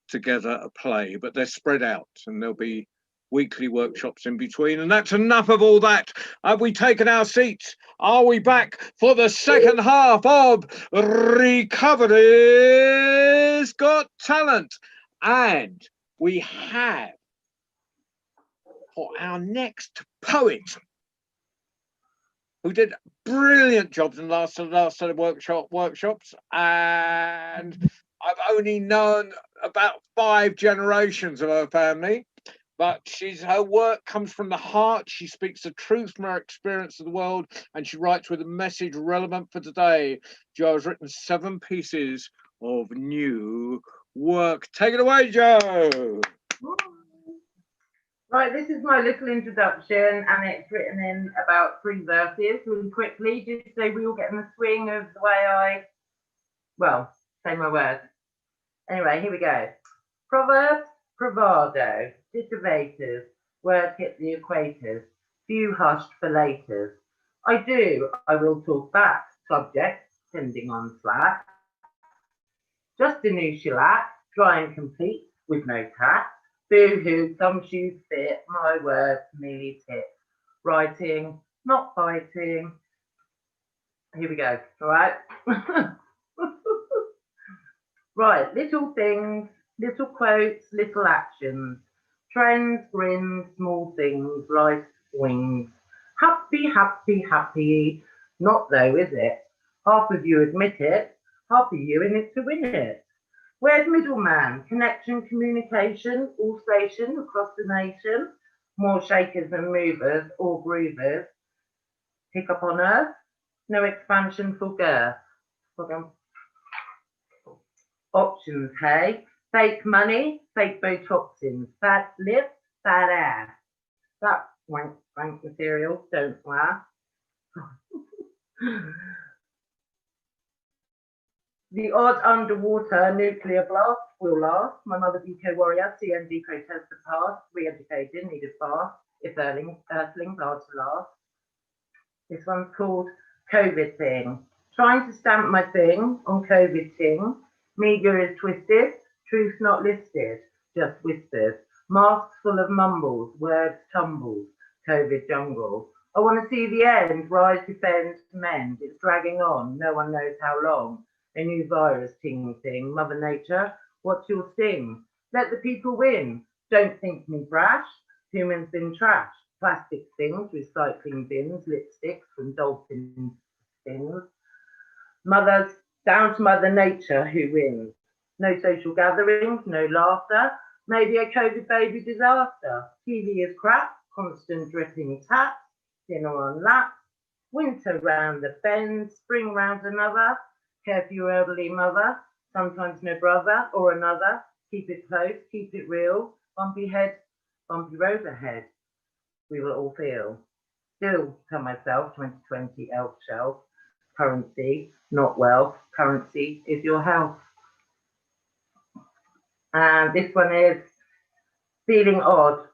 [SPEAKER 1] together a play. But they're spread out, and there'll be weekly workshops in between. And that's enough of all that. Have we taken our seats? Are we back for the second half of Recovery's Got Talent? And we have for our next poet, who did brilliant jobs in last set of workshops, and I've only known about 5 generations of her family, but her work comes from the heart. She speaks the truth from her experience of the world, and she writes with a message relevant for today. Jo has written 7 pieces of new work. Take it away, Jo.
[SPEAKER 11] Right, this is my little introduction, and it's written in about 3 verses really quickly, just so we all get in the swing of the way I, well, say my words. Anyway, here we go. Proverbs, bravado, titivators, words hit the equators, few hushed for laters. I will talk back, subject, sending on slack. Just a new shellac, dry and complete, with no tack. Boo-hoo, some shoes fit, my words merely tip. Writing, not fighting. Here we go, all right? Right, little things, little quotes, little actions. Trends, grins, small things, life wings. Happy, happy, happy. Not though, is it? Half of you admit it, half of you in it to win it. Where's middleman? Connection, communication, all station across the nation. More shakers than movers or groovers. Pick up on earth, no expansion for girth. Options, hey? Fake money, fake botoxins, fat lips, fat ass. That wank material, don't laugh. The odd underwater nuclear blast will last. My mother's eco-warrior, CND protester past, re-educated, needed fast, if earthlings are to last. This one's called COVID Thing. Trying to stamp my thing on COVID Thing. Meager is twisted, truth not listed, just whispers. Masks full of mumbles, words tumbles, COVID jungle. I want to see the end, rise, defend, mend. It's dragging on, no one knows how long. A new virus thing, Mother Nature, what's your sting? Let the people win. Don't think me brash. Humans been trash. Plastic things, recycling bins, lipsticks from dolphin fins. Mothers, down to Mother Nature, who wins. No social gatherings, no laughter. Maybe a COVID baby disaster. TV is crap, constant dripping taps. Dinner on lap. Winter round the bend, spring round another. Care for your elderly mother, sometimes no brother or another. Keep it close, keep it real. Bumpy head, bumpy road ahead. We will all feel. Still tell myself, 2020 elf shelf. Currency, not wealth. Currency is your health. And this one is feeling odd.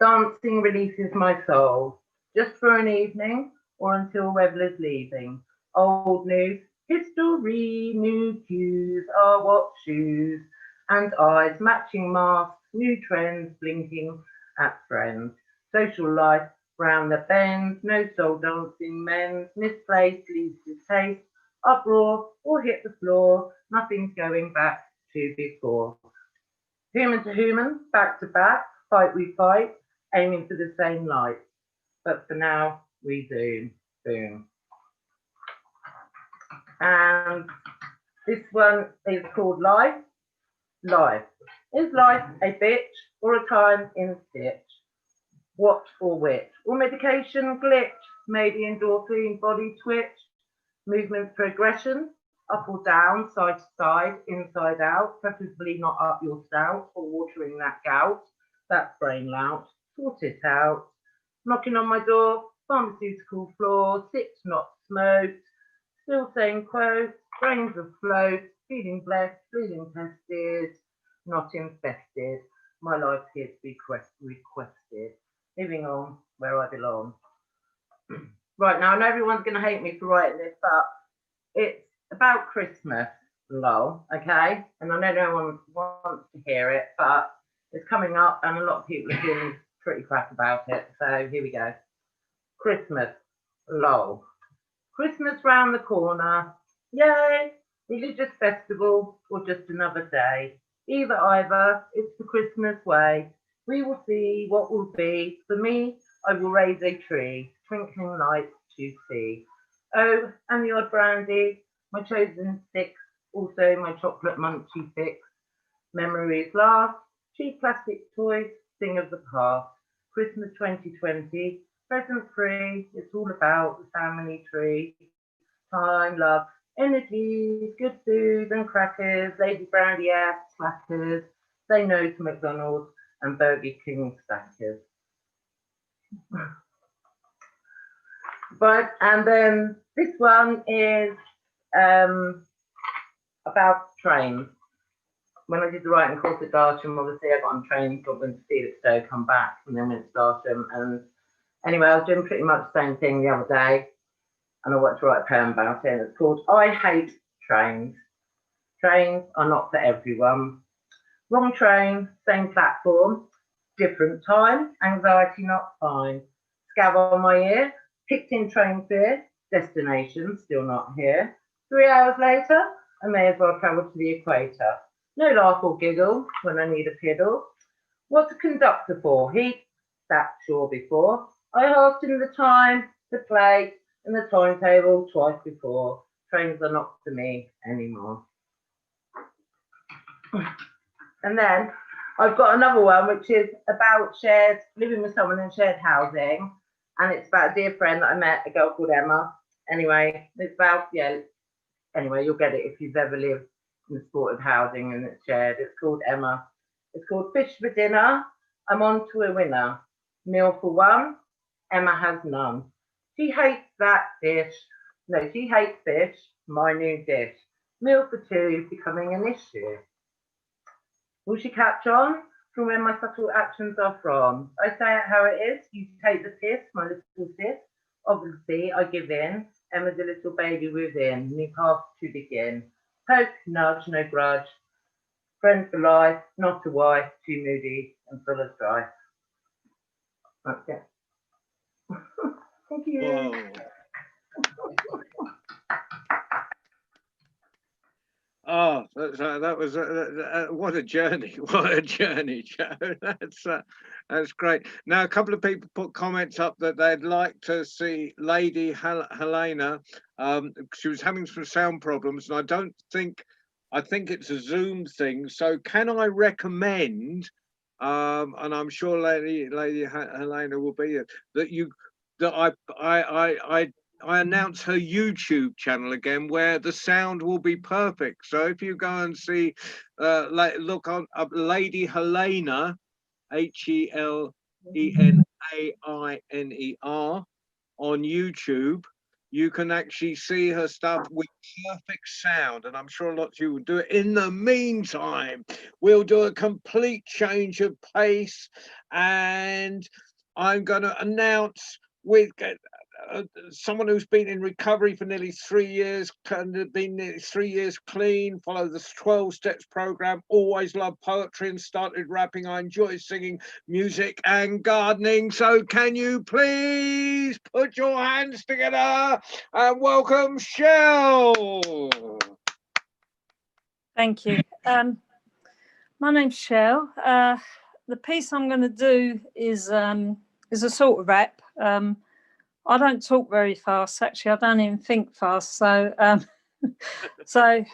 [SPEAKER 11] Dancing releases my soul. Just for an evening or until revelers leaving. Old news. History, new cues, our what shoes and eyes, matching masks, new trends, blinking at friends. Social life, round the bend, no soul dancing men's, misplaced leaves distaste, uproar or hit the floor, nothing's going back to before. Human to human, back to back, fight we fight, aiming for the same light. But for now, we zoom, boom. And this one is called Life. Life. Is life a bitch or a time in stitch? What or which? Or medication glitch? Maybe endorphin, body twitch? Movement progression? Up or down, side to side, inside out? Preferably not up your stout or watering that gout. That's brain lout. Sort it out. Knocking on my door, pharmaceutical floor, 6 not smoked. Still saying quotes, brains afloat, feeling blessed, feeling tested, not infested. My life's here to be requested. Living on where I belong. Right, now I know everyone's going to hate me for writing this, but it's about Christmas, lol, okay? And I know no one wants to hear it, but it's coming up and a lot of people are feeling pretty crap about it. So here we go. Christmas, lol. Christmas round the corner. Yay! Religious festival or just another day. Either, it's the Christmas way. We will see what will be. For me, I will raise a tree, twinkling lights to see. Oh, and the odd brandy, my chosen six, also my chocolate munchie fix. Memories last, cheap plastic toys, thing of the past. Christmas 2020, present free, it's all about the family tree. Time, love, energies, good food and crackers, Lady Brandy ass slackers, say no to McDonald's and Burger King stackers. But, and then this one is about trains. When I did the writing course at Darsham, obviously I got on train, got went to Felixstowe, come back, and then went to Darsham. And anyway, I was doing pretty much the same thing the other day, and I wanted to write a poem about it. And it's called I Hate Trains. Trains are not for everyone. Wrong train, same platform, different time, anxiety not fine. Scab on my ear, picked in train fear, destination still not here. 3 hours later, I may as well travel to the equator. No laugh or giggle when I need a piddle. What's a conductor for? He sat sure before. I asked him the time, the place, and the timetable twice before. Trains are not for me anymore. And then I've got another one which is about shared, living with someone in shared housing. And it's about a dear friend that I met, a girl called Emma. Anyway, it's about, yeah, anyway, you'll get it if you've ever lived in supported housing and it's shared. It's called Emma. It's called Fish for Dinner. I'm on to a winner. Meal for one. Emma has none. She hates that fish. No, she hates fish. My new dish. Meal for two becoming an issue. Will she catch on from where my subtle actions are from? I say it how it is. You take the piss, my little sis. Obviously, I give in. Emma's a little baby within. New path to begin. Poke, nudge, no grudge. Friend for life, not a wife, too moody and full of strife. That's it. Thank you.
[SPEAKER 1] Whoa. Oh, that was what a journey! What a journey, Joe. That's great. Now, a couple of people put comments up that they'd like to see Lady Helena. She was having some sound problems, and I think it's a Zoom thing. So, can I recommend? And I'm sure Lady Helena will be here, that I announce her YouTube channel again, where the sound will be perfect. So if you go and see, look on Lady Helena, HELENAINER on YouTube, you can actually see her stuff with perfect sound, and I'm sure a lot of you will do it. In the meantime, we'll do a complete change of pace, and I'm going to announce with someone who's been in recovery for nearly 3 years, been nearly 3 years clean, follow the 12 steps program, always loved poetry and started rapping. I enjoy singing, music and gardening. So can you please put your hands together and welcome Shell.
[SPEAKER 13] Thank you. My name's Shell. The piece I'm going to do is a sort of rap. I don't talk very fast, actually. I don't even think fast. So so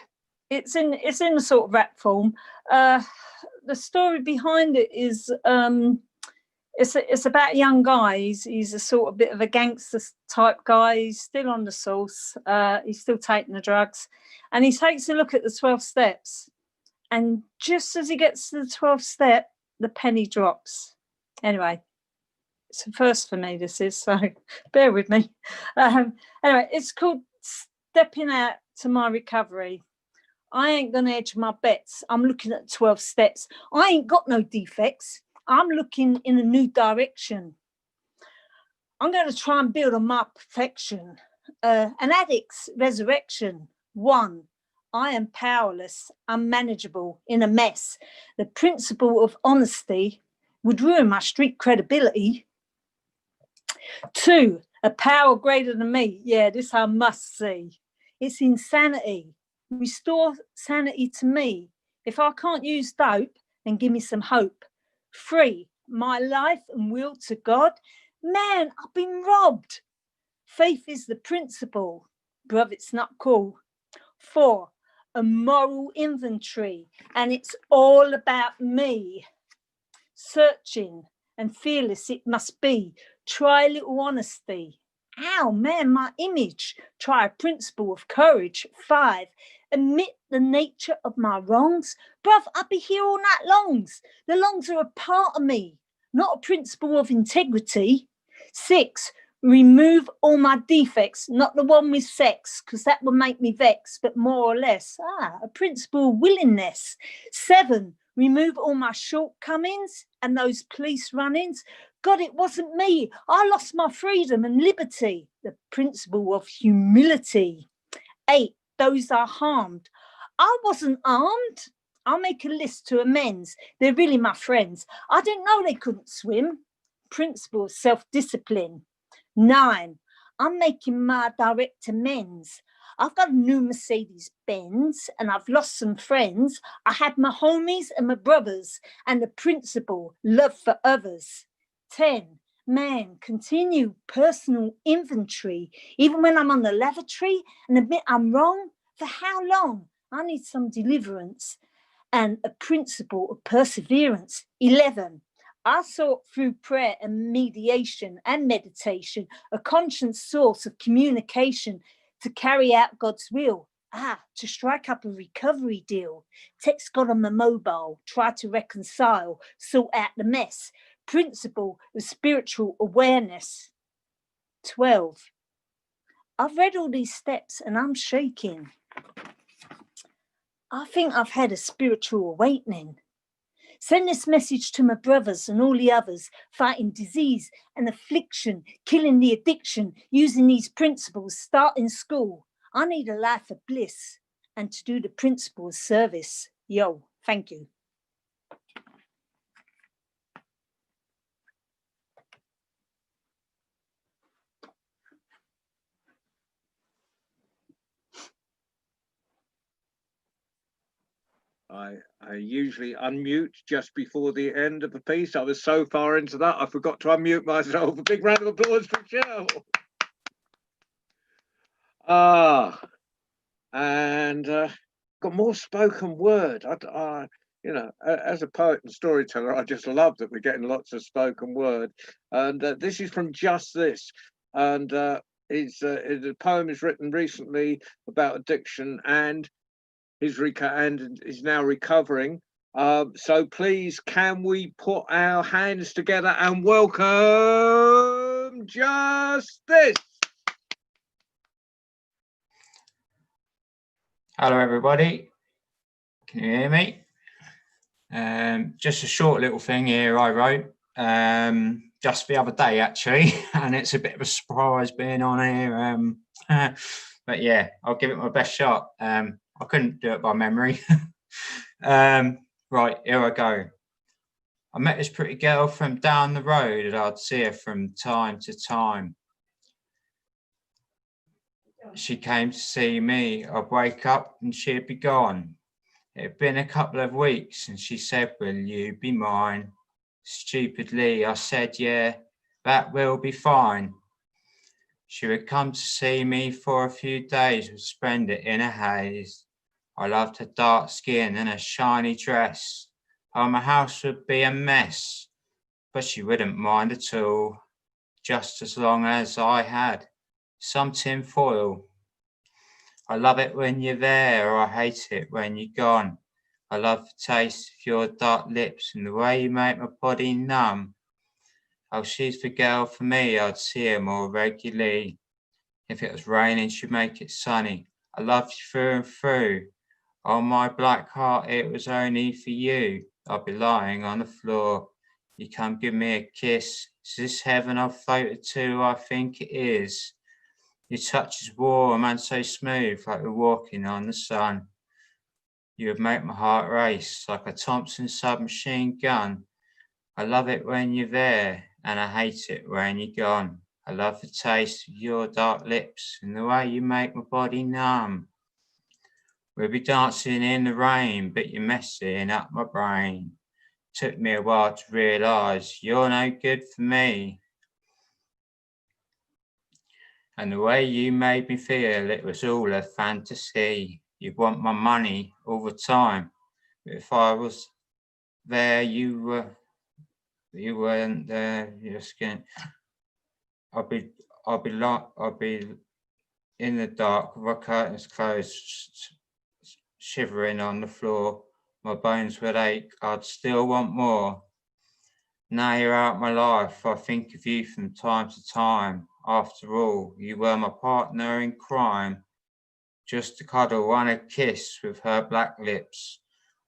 [SPEAKER 13] it's in the sort of rap form. The story behind it is it's about a young guy. He's a sort of bit of a gangster type guy. He's still on the sauce. He's still taking the drugs, and he takes a look at the 12 steps. And just as he gets to the 12th step, the penny drops. Anyway. It's a first for me, this is, so bear with me. Anyway, it's called Stepping Out to My Recovery. I ain't going to hedge my bets. I'm looking at 12 steps. I ain't got no defects. I'm looking in a new direction. I'm going to try and build on my perfection. An addict's resurrection. 1. I am powerless, unmanageable, in a mess. The principle of honesty would ruin my street credibility. 2, a power greater than me. Yeah, this I must see. It's insanity. Restore sanity to me. If I can't use dope, then give me some hope. 3, my life and will to God. Man, I've been robbed. Faith is the principle. Bruv, it's not cool. 4, a moral inventory, and it's all about me. Searching and fearless it must be. Try a little honesty. Ow, man, my image. Try a principle of courage. 5, admit the nature of my wrongs. Bruv, I'll be here all night longs. The longs are a part of me, not a principle of integrity. 6, remove all my defects, not the one with sex, because that would make me vex, but more or less, a principle of willingness. 7, remove all my shortcomings and those police run-ins. God, it wasn't me. I lost my freedom and liberty. The principle of humility. 8, those are harmed. I wasn't armed. I'll make a list to amends. They're really my friends. I didn't know they couldn't swim. Principle of self-discipline. 9, I'm making my direct amends. I've got a new Mercedes Benz and I've lost some friends. I had my homies and my brothers, and the principle, love for others. 10, man, continue personal inventory, even when I'm on the lavatory, and admit I'm wrong. For how long? I need some deliverance. And a principle of perseverance. 11, I sought through prayer and mediation and meditation a conscious source of communication to carry out God's will. To strike up a recovery deal. Text God on my mobile, try to reconcile, sort out the mess. Principle of spiritual awareness. 12, I've read all these steps and I'm shaking. I think I've had a spiritual awakening. Send this message to my brothers and all the others fighting disease and affliction, killing the addiction, using these principles, starting school. I need a life of bliss and to do the principle of service. Yo, thank you.
[SPEAKER 1] I usually unmute just before the end of the piece. I was so far into that, I forgot to unmute myself. A big round of applause for Shell. And got more spoken word. You know, as a poet and storyteller, I just love that we're getting lots of spoken word. And this is from Just This. And the poem is written recently about addiction, and is now recovering. So please, can we put our hands together and welcome Just This?
[SPEAKER 14] Hello everybody, can you hear me? Just a short little thing here I wrote just the other day actually, and it's a bit of a surprise being on here, but yeah, I'll give it my best shot. I couldn't do it by memory. Right, here I go. I met this pretty girl from down the road and I'd see her from time to time. She came to see me. I'd wake up and she'd be gone. It had been a couple of weeks and she said, will you be mine? Stupidly, I said, yeah, that will be fine. She would come to see me for a few days, would spend it in a haze. I loved her dark skin and her shiny dress. Oh, my house would be a mess, but she wouldn't mind at all, just as long as I had some tin foil. I love it when you're there, or I hate it when you're gone. I love the taste of your dark lips and the way you make my body numb. Oh, she's the girl for me, I'd see her more regularly. If it was raining, she'd make it sunny. I love you through and through. Oh, my black heart, it was only for you. I'll be lying on the floor. You come give me a kiss. Is this heaven I've floated to? I think it is. Your touch is warm and so smooth, like we're walking on the sun. You would make my heart race like a Thompson submachine gun. I love it when you're there, and I hate it when you're gone. I love the taste of your dark lips and the way you make my body numb. We'll be dancing in the rain, but you're messing up my brain. Took me a while to realise you're no good for me. And the way you made me feel, it was all a fantasy. You want my money all the time, but if I was there, you weren't there. You're skin. I'll be in the dark with my curtains closed, shivering on the floor. My bones would ache. I'd still want more. Now you're out of my life. I think of you from time to time. After all, you were my partner in crime. Just to cuddle and a kiss with her black lips.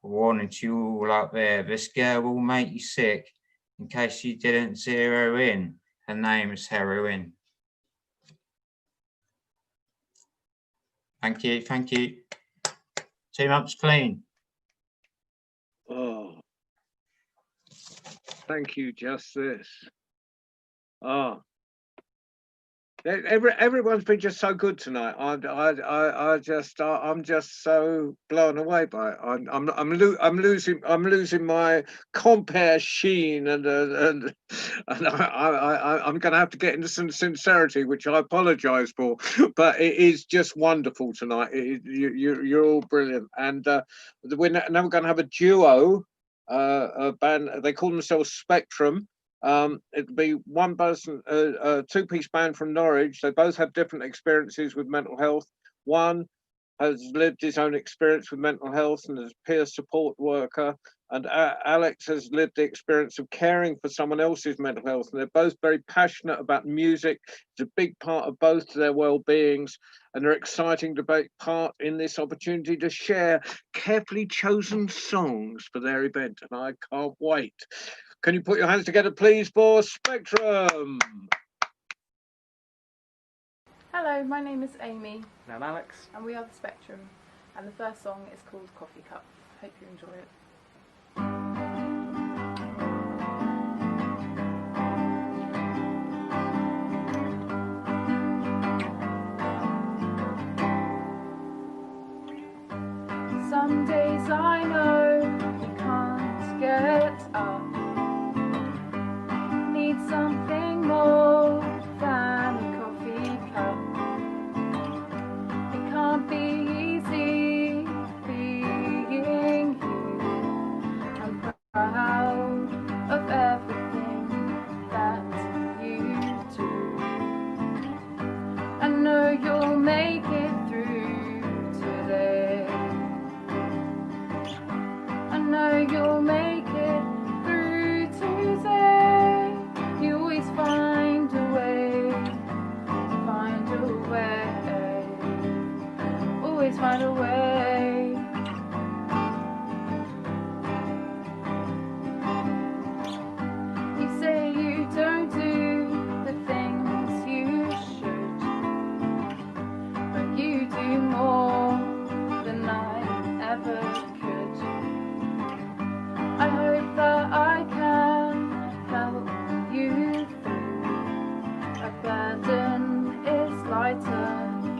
[SPEAKER 14] A warning to you all out there, this girl will make you sick. In case you didn't zero in, her name is Heroin. Thank you, thank you. 2 months clean.
[SPEAKER 1] Oh, thank you, Justice. Oh, everyone's been just so good tonight. I'm just so blown away by it. I'm losing my compere sheen, and I'm going to have to get into some sincerity, which I apologise for. But it is just wonderful tonight. You're all brilliant, and we're now going to have a duo, a band. They call themselves Spectrum. It'd be one person, a two-piece band from Norwich. They both have different experiences with mental health. One has lived his own experience with mental health and is a peer support worker, and Alex has lived the experience of caring for someone else's mental health. And they're both very passionate about music. It's a big part of both their well-beings, and they're exciting to take part in this opportunity to share carefully chosen songs for their event, and I can't wait. Can you put your hands together, please, for Spectrum?
[SPEAKER 15] Hello, my name is Amy.
[SPEAKER 16] And I'm Alex.
[SPEAKER 15] And we are the Spectrum. And the first song is called Coffee Cup. Hope you enjoy it. Some days I know you can't get up. Need something more than a coffee cup. It can't be easy being you. I'm proud of everything that you do. I know you'll make it through today. I know you'll make it through today. You always find a way, always find a way. You say you don't do the things you should, but you do more than I ever could. I hope that I can help you through. A burden is lighter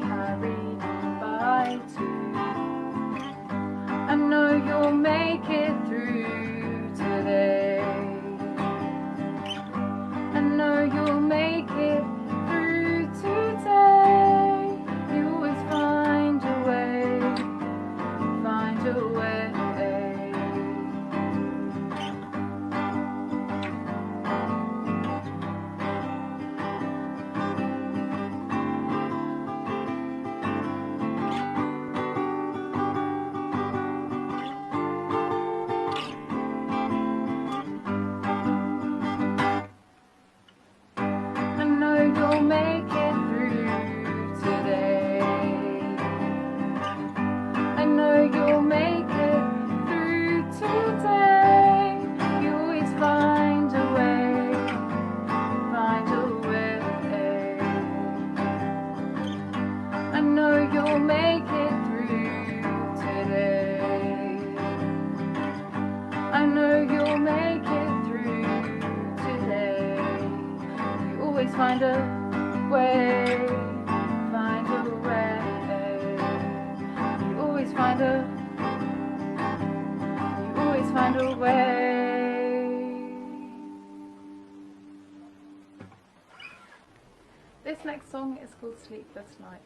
[SPEAKER 15] carried by two. always find a way, find a way. You always find a way. This next song is called Sleepless Nights.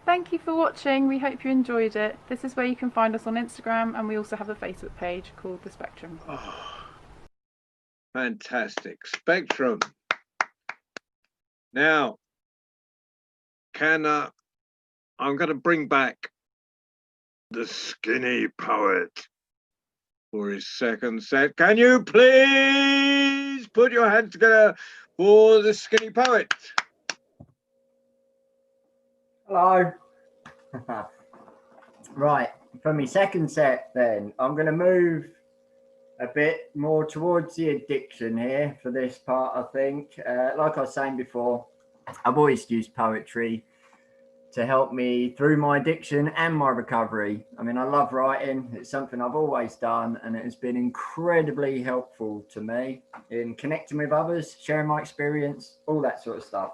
[SPEAKER 15] Thank you for watching. We hope you enjoyed it. This is where you can find us on Instagram, and we also have a Facebook page called The Spectrum.
[SPEAKER 1] Oh, fantastic. Spectrum. Now, I'm going to bring back the Skinny Poet for his second set. Can you please put your hands together for the Skinny Poet?
[SPEAKER 6] Hello. Right, for my second set then, I'm going to move a bit more towards the addiction here for this part, I think. Like I was saying before, I've always used poetry to help me through my addiction and my recovery. I mean, I love writing. It's something I've always done, and it has been incredibly helpful to me in connecting with others, sharing my experience, all that sort of stuff.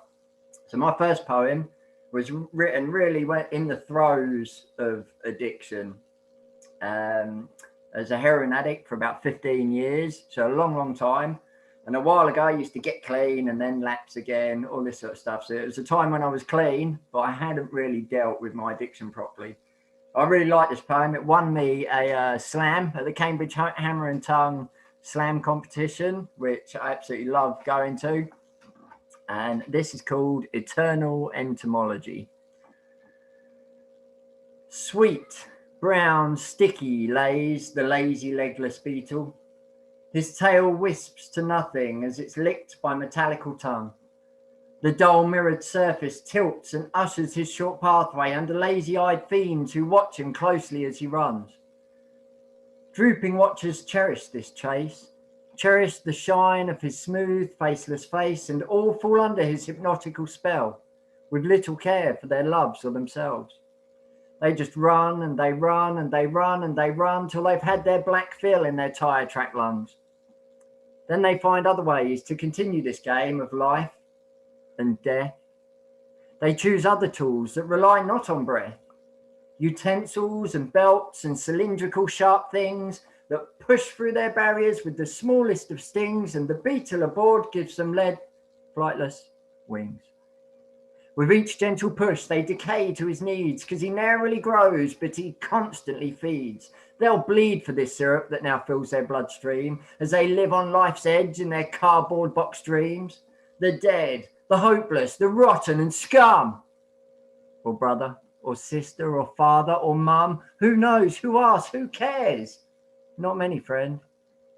[SPEAKER 6] So my first poem was written really in the throes of addiction. As a heroin addict for about 15 years, so a long time. And a while ago, I used to get clean and then lapse again, all this sort of stuff. So it was a time when I was clean, but I hadn't really dealt with my addiction properly. I really like this poem. It won me a slam at the Cambridge Hammer and Tongue slam competition, which I absolutely love going to. And this is called Eternal Entomology. Sweet, brown, sticky lays the lazy legless beetle. His tail wisps to nothing as it's licked by metallical tongue. The dull mirrored surface tilts and ushers his short pathway under lazy-eyed fiends who watch him closely as he runs. Drooping watchers cherish this chase, cherish the shine of his smooth, faceless face, and all fall under his hypnotical spell, with little care for their loves or themselves. They just run and they run and they run and they run till they've had their black fill in their tire track lungs. Then they find other ways to continue this game of life and death. They choose other tools that rely not on breath, utensils and belts and cylindrical sharp things that push through their barriers with the smallest of stings, and the beetle aboard gives them lead, flightless wings. With each gentle push, they decay to his needs, because he narrowly grows, but he constantly feeds. They'll bleed for this syrup that now fills their bloodstream as they live on life's edge in their cardboard box dreams. The dead, the hopeless, the rotten and scum. Or brother, or sister, or father, or mum. Who knows? Who asks? Who cares? Not many, friend.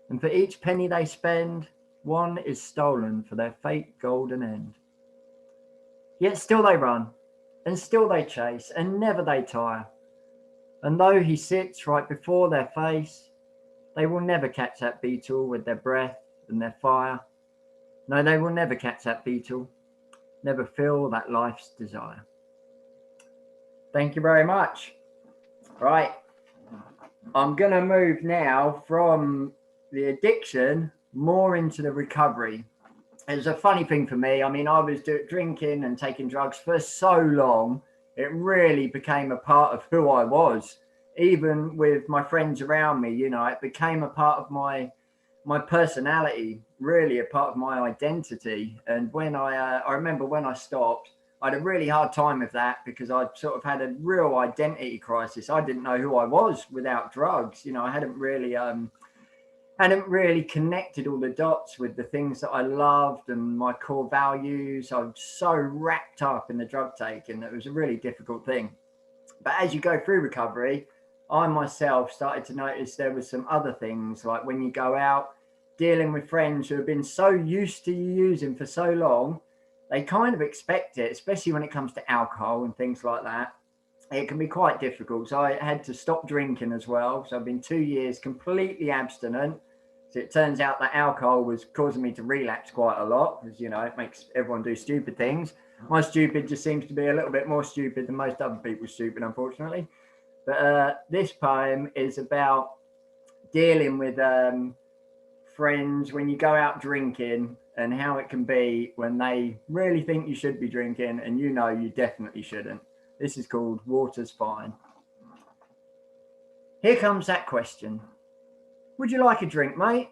[SPEAKER 6] And for each penny they spend, one is stolen for their fate golden end. Yet still they run, and still they chase, and never they tire. And though he sits right before their face, they will never catch that beetle with their breath and their fire. No, they will never catch that beetle, never feel that life's desire. Thank you very much. Right, I'm going to move now from the addiction more into the recovery. It's a funny thing for me. I mean, I was drinking and taking drugs for so long, it really became a part of who I was. Even with my friends around me, you know, it became a part of my personality, really a part of my identity. And when I remember when I stopped, I had a really hard time with that because I sort of had a real identity crisis. I didn't know who I was without drugs. You know, I hadn't really connected all the dots with the things that I loved and my core values. I was so wrapped up in the drug taking that it was a really difficult thing. But as you go through recovery, I myself started to notice there was some other things, like when you go out dealing with friends who have been so used to you using for so long, they kind of expect it, especially when it comes to alcohol and things like that. It can be quite difficult. So I had to stop drinking as well. So I've been 2 years completely abstinent. So it turns out that alcohol was causing me to relapse quite a lot because, you know, it makes everyone do stupid things. My stupid just seems to be a little bit more stupid than most other people's stupid, unfortunately. But this poem is about dealing with friends when you go out drinking and how it can be when they really think you should be drinking and you know you definitely shouldn't. This is called Water's Fine. Here comes that question. Would you like a drink, mate?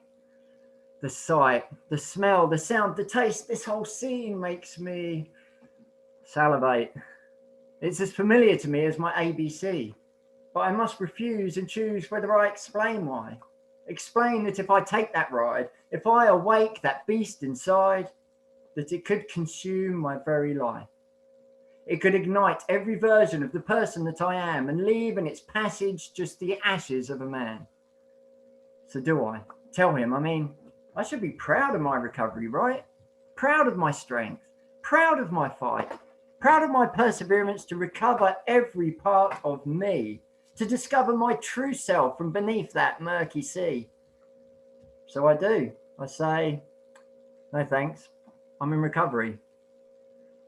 [SPEAKER 6] The sight, the smell, the sound, the taste, this whole scene makes me salivate. It's as familiar to me as my ABC, but I must refuse and choose whether I explain why. Explain that if I take that ride, if I awake that beast inside, that it could consume my very life. It could ignite every version of the person that I am and leave in its passage just the ashes of a man. So do I? Tell him, I mean, I should be proud of my recovery, right? Proud of my strength, proud of my fight, proud of my perseverance to recover every part of me, to discover my true self from beneath that murky sea. So I do. I say, no thanks, I'm in recovery.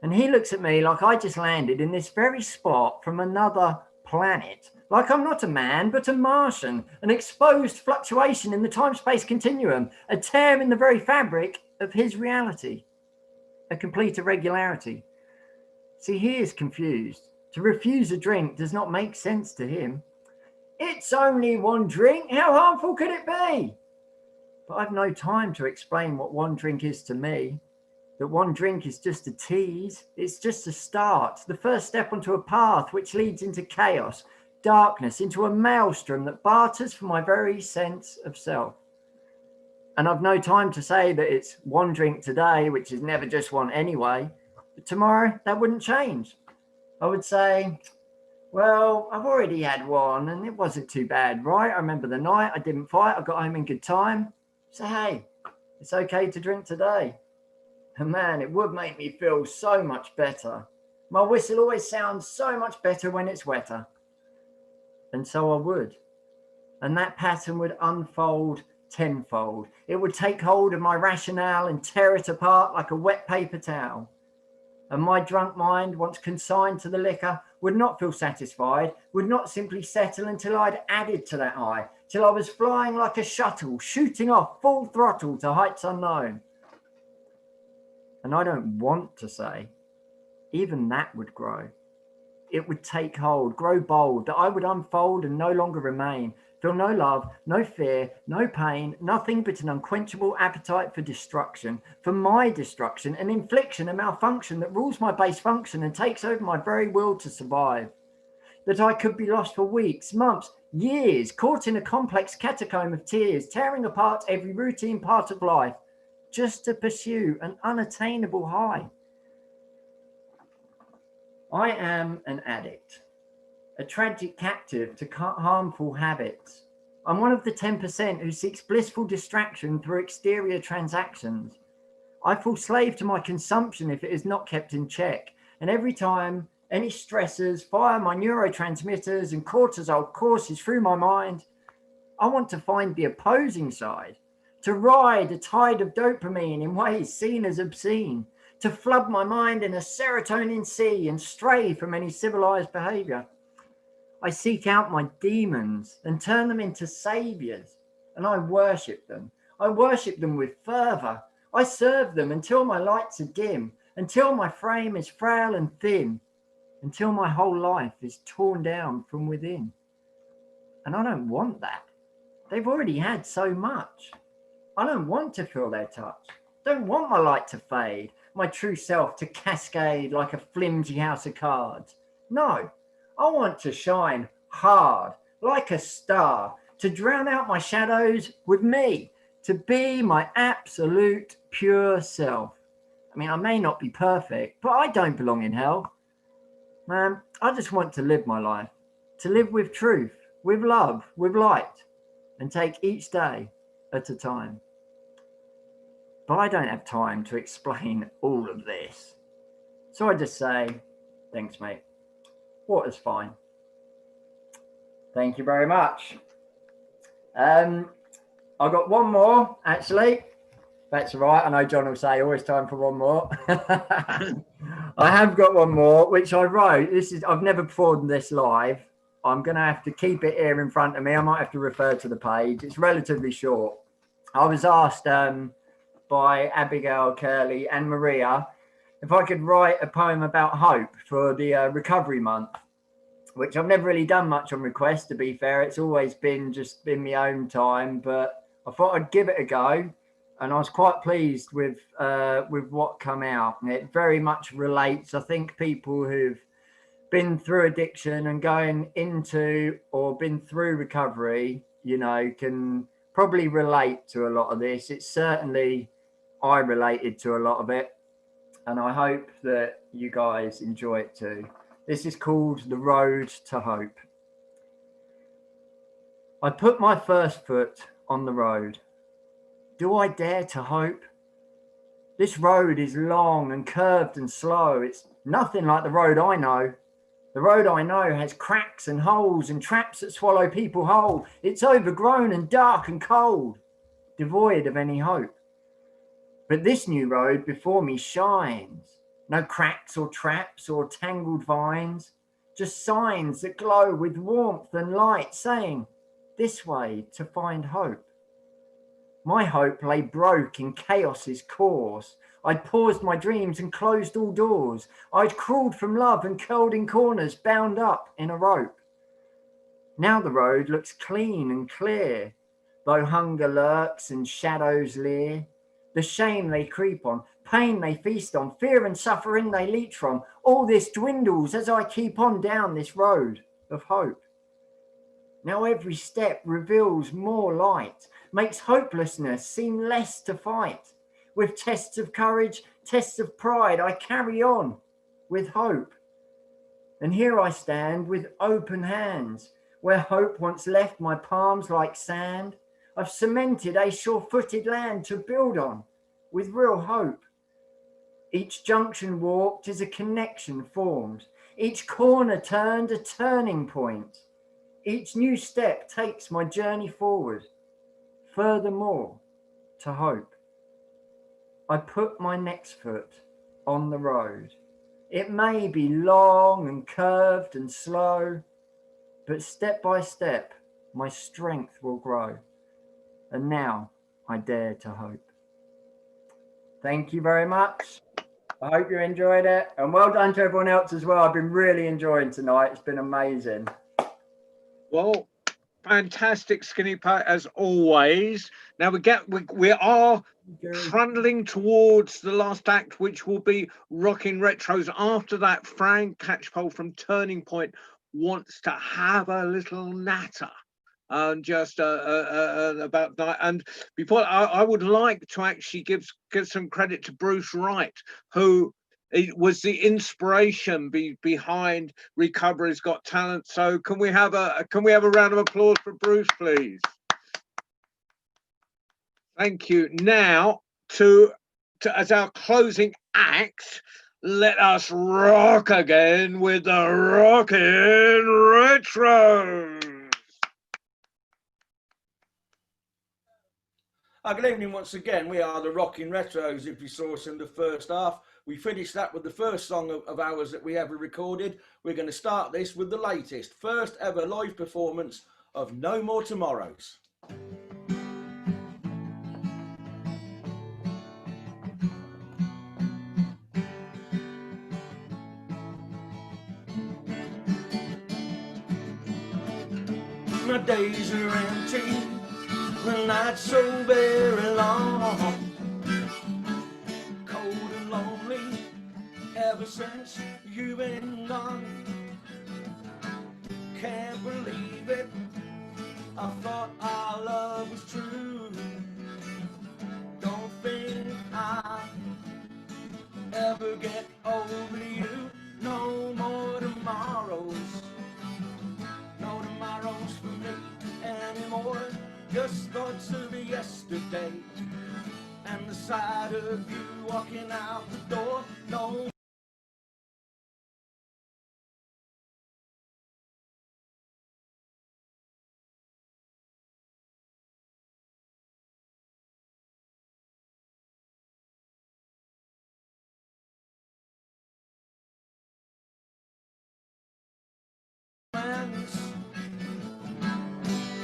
[SPEAKER 6] And he looks at me like I just landed in this very spot from another planet. Like I'm not a man, but a Martian, an exposed fluctuation in the time-space continuum, a tear in the very fabric of his reality, a complete irregularity. See, he is confused. To refuse a drink does not make sense to him. It's only one drink. How harmful could it be? But I've no time to explain what one drink is to me. That one drink is just a tease. It's just a start, the first step onto a path which leads into chaos, darkness, into a maelstrom that barters for my very sense of self. And I've no time to say that it's one drink today, which is never just one anyway. But tomorrow, that wouldn't change. I would say, well, I've already had one and it wasn't too bad, right? I remember the night, I didn't fight, I got home in good time. So, hey, it's okay to drink today. And man, it would make me feel so much better. My whistle always sounds so much better when it's wetter. And so I would. And that pattern would unfold tenfold. It would take hold of my rationale and tear it apart like a wet paper towel. And my drunk mind, once consigned to the liquor, would not feel satisfied, would not simply settle until I'd added to that high, till I was flying like a shuttle, shooting off full throttle to heights unknown. And I don't want to say, even that would grow. It would take hold, grow bold, that I would unfold and no longer remain, feel no love, no fear, no pain, nothing but an unquenchable appetite for destruction, for my destruction, an infliction, a malfunction that rules my base function and takes over my very will to survive. That I could be lost for weeks, months, years, caught in a complex catacomb of tears, tearing apart every routine part of life, just to pursue an unattainable high. I am an addict, a tragic captive to harmful habits. I'm one of the 10% who seeks blissful distraction through exterior transactions. I fall slave to my consumption if it is not kept in check. And every time any stressors fire my neurotransmitters and cortisol courses through my mind, I want to find the opposing side, to ride a tide of dopamine in ways seen as obscene, to flood my mind in a serotonin sea and stray from any civilized behavior. I seek out my demons and turn them into saviors, and I worship them. I worship them with fervor. I serve them until my lights are dim, until my frame is frail and thin, until my whole life is torn down from within. And I don't want that. They've already had so much. I don't want to feel their touch. Don't want my light to fade, my true self to cascade like a flimsy house of cards. No, I want to shine hard like a star, to drown out my shadows with me, to be my absolute pure self. I mean, I may not be perfect, but I don't belong in hell. Man, I just want to live my life, to live with truth, with love, with light, and take each day at a time. But I don't have time to explain all of this. So I just say, thanks, mate. Water's fine. Thank you very much. I got one more, actually. That's all right. I know John will say always time for one more. I have got one more, which I wrote. I've never performed this live. I'm going to have to keep it here in front of me. I might have to refer to the page. It's relatively short. I was asked by Abigail, Curly and Maria if I could write a poem about hope for the recovery month, which I've never really done much on request, to be fair. It's always been just been my own time, but I thought I'd give it a go. And I was quite pleased with what come out. And it very much relates. I think people who've been through addiction and going into or been through recovery, you know, can probably relate to a lot of this. It's certainly, I related to a lot of it. And I hope that you guys enjoy it too. This is called The Road to Hope. I put my first foot on the road. Do I dare to hope? This road is long and curved and slow. It's nothing like the road I know. The road I know has cracks and holes and traps that swallow people whole. It's overgrown and dark and cold, devoid of any hope. But this new road before me shines. No cracks or traps or tangled vines, just signs that glow with warmth and light, saying, this way to find hope. My hope lay broke in chaos's course. I'd paused my dreams and closed all doors. I'd crawled from love and curled in corners, bound up in a rope. Now the road looks clean and clear, though hunger lurks and shadows leer. The shame they creep on, pain they feast on, fear and suffering they leech from. All this dwindles as I keep on down this road of hope. Now every step reveals more light, makes hopelessness seem less to fight. With tests of courage, tests of pride, I carry on with hope. And here I stand with open hands, where hope once left my palms like sand. I've cemented a sure-footed land to build on with real hope. Each junction walked is a connection formed. Each corner turned a turning point. Each new step takes my journey forward, furthermore to hope. I put my next foot on the road. It may be long and curved and slow, but step by step, my strength will grow. And now I dare to hope. Thank you very much. I hope you enjoyed it. And well done to everyone else as well. I've been really enjoying tonight. It's been amazing.
[SPEAKER 1] Well, fantastic, Skinny Pat, as always. Now we are trundling towards the last act, which will be Rocking Retros. After that, Frank Catchpole from Turning Point wants to have a little natter and just about that. And before I would like to actually give some credit to Bruce Wright, who was the inspiration behind Recovery's Got Talent. So can we have a round of applause for Bruce, please? Thank you. Now to as our closing act, let us rock again with the Rockin' Retros.
[SPEAKER 4] Good evening once again. We are the Rockin' Retros. If you saw us in the first half, we finished that with the first song of ours that we ever recorded. We're going to start this with the latest, first ever live performance of No More Tomorrows. My days are empty, the night's so very long, cold and lonely ever since you've been gone. Can't believe it, I thought our love was true. Don't think I'll ever get over you. No more tomorrows, no tomorrows for me anymore. Just thoughts of yesterday and the sight of you walking out the door. No.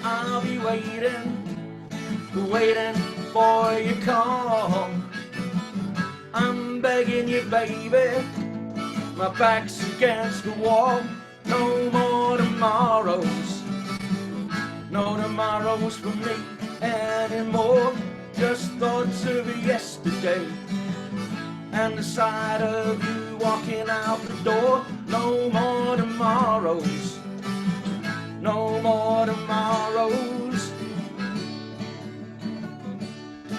[SPEAKER 4] I'll be waiting for your call. I'm begging you, baby, my back's against the wall. No more tomorrows, no tomorrows for me anymore. Just thoughts of yesterday and the sight of you walking out the door. No more tomorrows, no more tomorrows.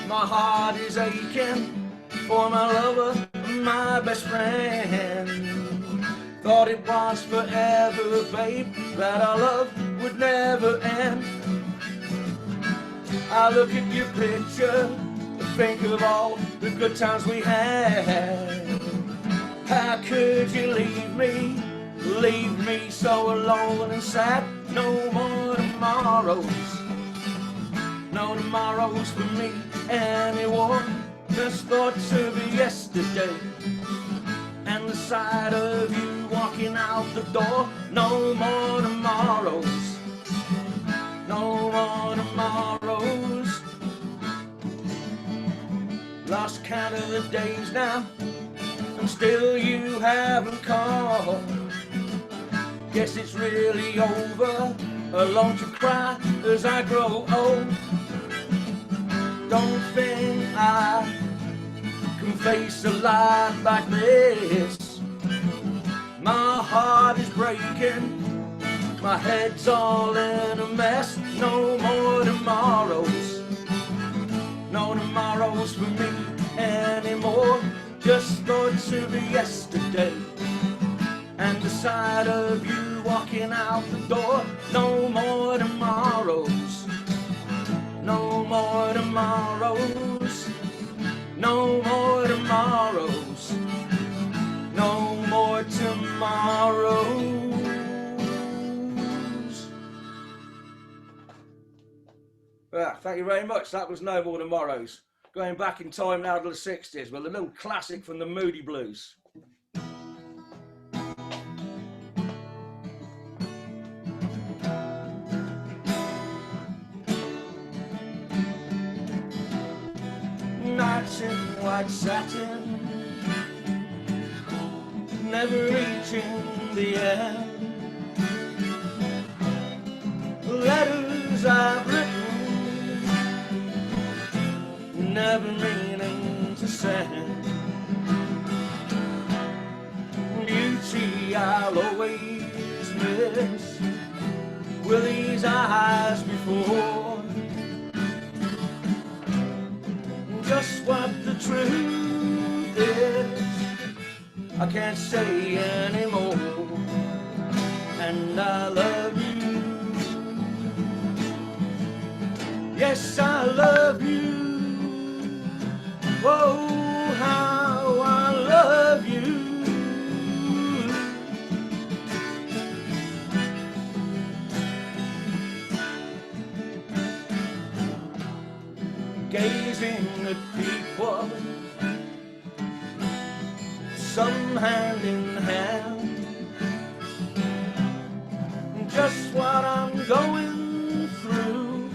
[SPEAKER 4] My heart is aching for my lover, my best friend. Thought it was forever, babe, that our love would never end. I look at your picture, think of all the good times we had. How could you leave me so alone and sad? No more tomorrows, no tomorrows for me anymore. Just thoughts of yesterday and the sight of you walking out the door. No more tomorrows, no more tomorrows. Lost count of the days now, and still you haven't called. Guess it's really over, alone to cry as I grow old. Don't think I can face a life like this. My heart is breaking, my head's all in a mess. No more tomorrows, no tomorrows for me anymore. Just thoughts of yesterday and the sight of you walking out the door. No more tomorrows, no more tomorrows, no more tomorrows, no more tomorrows. Thank you very much. That was No More Tomorrows. Going back in time now to the 60s with a little classic from the Moody Blues. Nights in white satin, never reaching the end. Letters I've written, never meaning to send. Beauty I'll always miss with these eyes before. Just what the truth is, I can't say anymore. And I love you, yes I love you. Oh, how I love you. Gazing at people, some hand in hand. Just what I'm going through,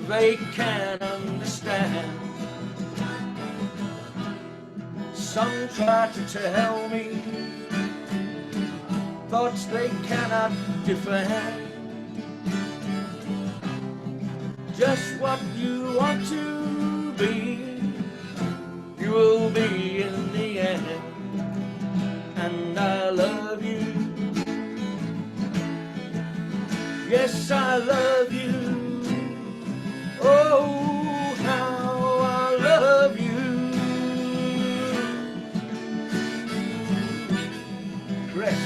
[SPEAKER 4] they can't understand. Some try to tell me thoughts they cannot defend. Just what you want to be, you will be in the end. And I love you, yes I love you. Oh, how I love you. Chris.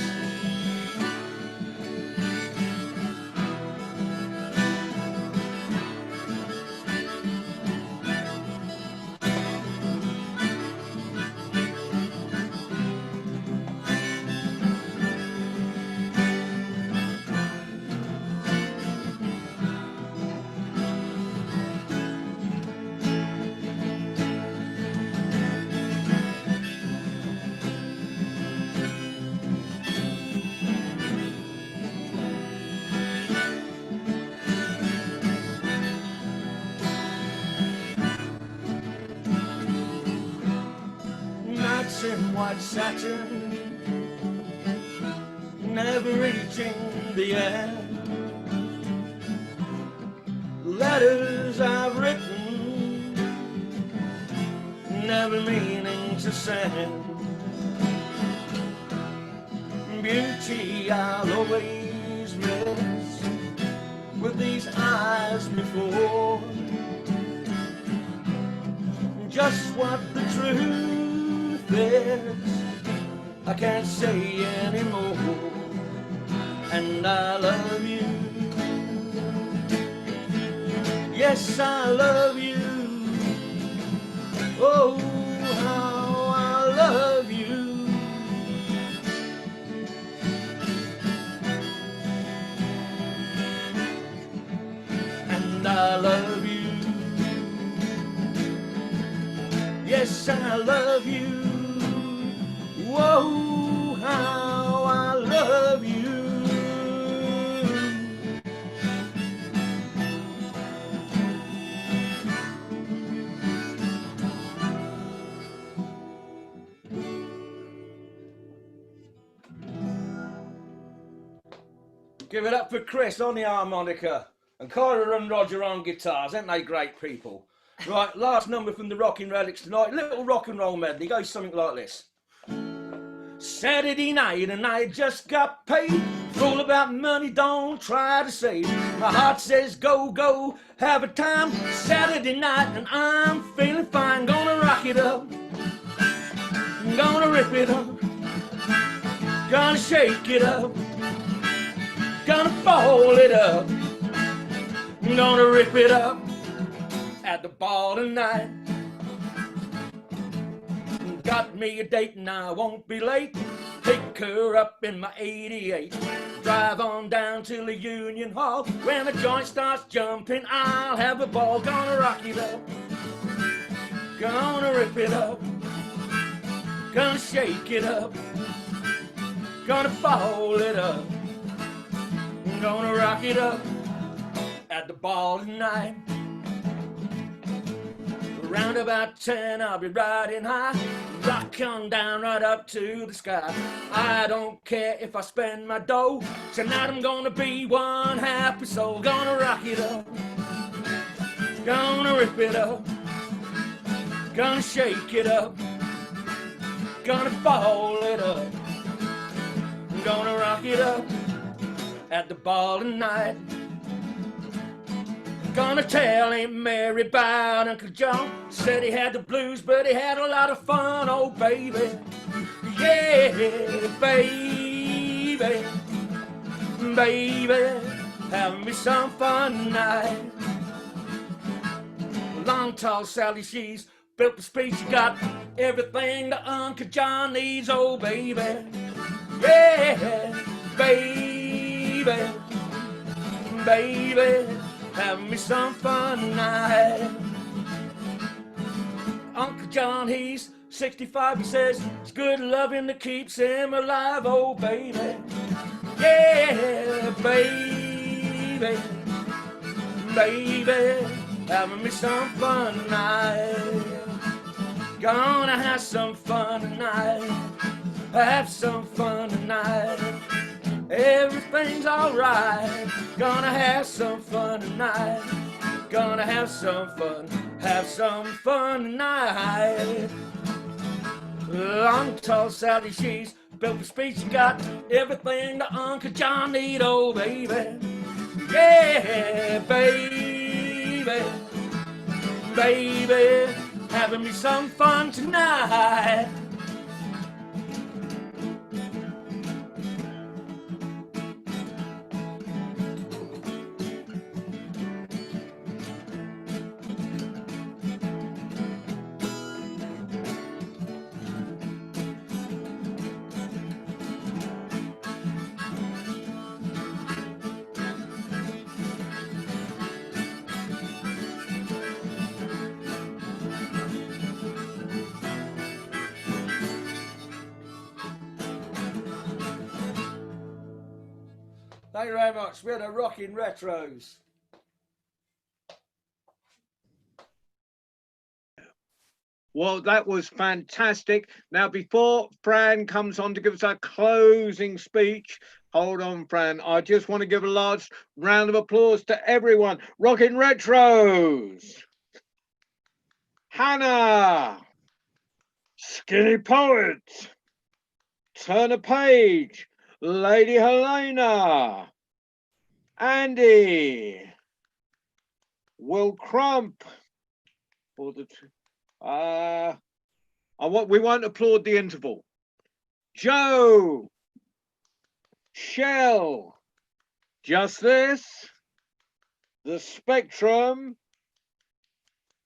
[SPEAKER 4] In white satin, never reaching the end. Letters I've written, never meaning to send. Beauty I'll always miss with these eyes before. Just what the truth is, I can't say anymore. And I love you, yes I love you. Oh, how I love you. And I love you, yes I love you. Give it up for Chris on the harmonica and Kyra and Roger on guitars. Aren't they great people? Right, last number from the Rocking Relics tonight. Little rock and roll medley. Goes something like this. Saturday night and I just got paid. It's all about money, don't try to save. My heart says go, go, have a time. Saturday night and I'm feeling fine. Gonna rock it up, gonna rip it up, gonna shake it up, gonna ball it up, gonna rip it up at the ball tonight. Got me a date and I won't be late. Pick her up in my 88. Drive on down to the Union Hall. When the joint starts jumping, I'll have a ball. Gonna rock it up, gonna rip it up, gonna shake it up, gonna ball it up, gonna rock it up at the ball tonight. Around about 10, I'll be riding high, rock on down right up to the sky. I don't care if I spend my dough. Tonight I'm gonna be one happy soul. Gonna rock it up, gonna rip it up, gonna shake it up, gonna ball it up, gonna rock it up at the ball tonight. Gonna tell Aunt Mary about Uncle John. Said he had the blues, but he had a lot of fun, oh baby. Yeah, baby, baby, having me some fun tonight. Long, tall Sally, she's built the speech. She got everything that Uncle John needs, oh baby. Yeah, baby, baby, having me some fun tonight. Uncle John, he's 65, he says it's good loving that keeps him alive, oh baby. Yeah, baby, baby, having me some fun tonight. Gonna have some fun tonight, have some fun tonight. Everything's alright, gonna have some fun tonight. Gonna have some fun tonight. Long, tall Sally, she's built for speech. She got everything that Uncle John need, oh baby. Yeah, baby, baby, having me some fun tonight. Thank you very much. We're the Rocking Retros.
[SPEAKER 1] Well, that was fantastic. Now, before Fran comes on to give us our closing speech, hold on, Fran. I just want to give a large round of applause to everyone. Rocking Retros. Hannah. Skinny Poet. Turner Page. Lady Helena, Andy, Will Crump, for the we won't applaud the interval. Joe, Shell, Justice, the Spectrum,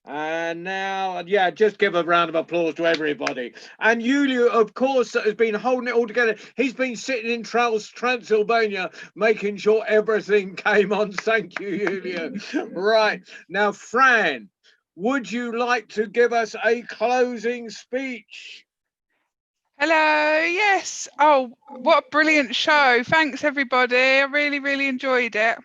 [SPEAKER 1] and now, yeah, just give a round of applause to everybody. And Yulia, of course, that has been holding it all together. He's been sitting in Transylvania, making sure everything came on. Thank you, Yulia. Right. Now, Fran, would you like to give us a closing speech?
[SPEAKER 16] Hello, yes. Oh, what a brilliant show. Thanks, everybody. I really, really enjoyed it.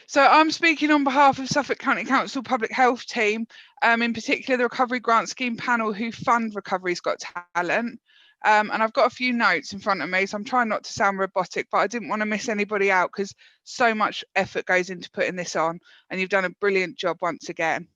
[SPEAKER 16] So I'm speaking on behalf of Suffolk County Council Public Health Team, in particular the Recovery Grant Scheme panel who fund Recovery's Got Talent. And I've got a few notes in front of me, so I'm trying not to sound robotic, but I didn't want to miss anybody out because so much effort goes into putting this on, and you've done a brilliant job once again.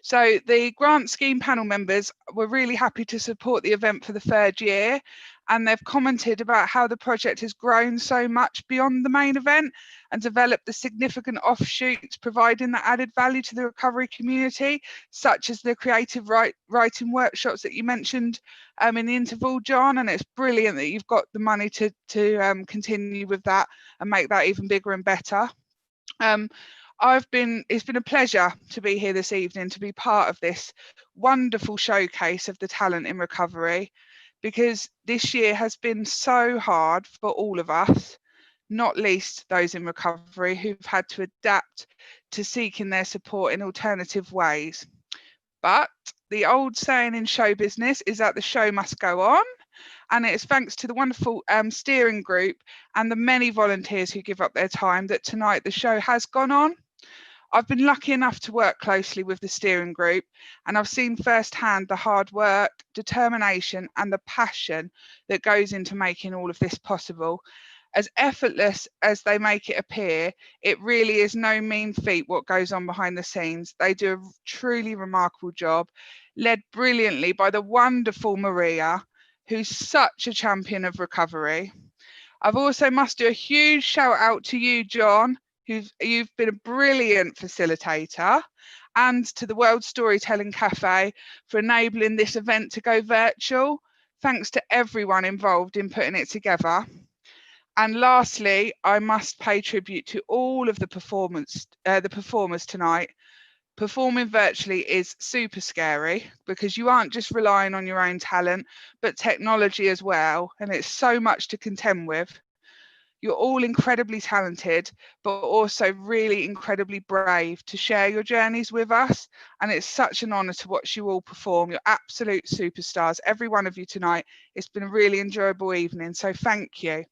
[SPEAKER 16] So the grant scheme panel members were really happy to support the event for the 3rd year, and they've commented about how the project has grown so much beyond the main event and developed the significant offshoots, providing that added value to the recovery community, such as the creative writing workshops that you mentioned in the interval, John. And it's brilliant that you've got the money to continue with that and make that even bigger and better. It's been a pleasure to be here this evening, to be part of this wonderful showcase of the talent in recovery, because this year has been so hard for all of us, not least those in recovery who've had to adapt to seeking their support in alternative ways. But the old saying in show business is that the show must go on. And it's thanks to the wonderful steering group and the many volunteers who give up their time that tonight the show has gone on. I've been lucky enough to work closely with the steering group, and I've seen firsthand the hard work, determination, and the passion that goes into making all of this possible. As effortless as they make it appear, it really is no mean feat what goes on behind the scenes. They do a truly remarkable job, led brilliantly by the wonderful Maria, who's such a champion of recovery. I've also must do a huge shout out to you, John, you've been a brilliant facilitator, and to the World Storytelling Cafe for enabling this event to go virtual. Thanks to everyone involved in putting it together. And lastly, I must pay tribute to all of the performers tonight. Performing virtually is super scary because you aren't just relying on your own talent, but technology as well, and it's so much to contend with. You're all incredibly talented, but also really incredibly brave to share your journeys with us. And it's such an honour to watch you all perform. You're absolute superstars, every one of you tonight. It's been a really enjoyable evening, so thank you.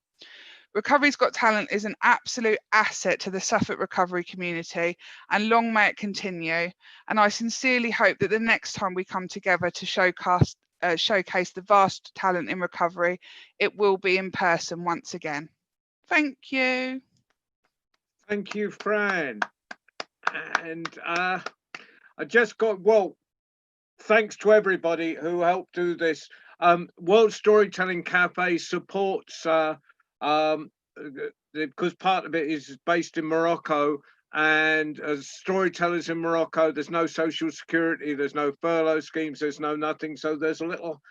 [SPEAKER 16] Recovery's Got Talent is an absolute asset to the Suffolk recovery community, and long may it continue. And I sincerely hope that the next time we come together to showcase the vast talent in recovery, it will be in person once again. Thank you.
[SPEAKER 1] Thank you, Fran. And I just got, well, thanks to everybody who helped do this. World Storytelling Cafe supports, because part of it is based in Morocco, and as storytellers in Morocco, there's no social security, there's no furlough schemes, there's no nothing. So there's a little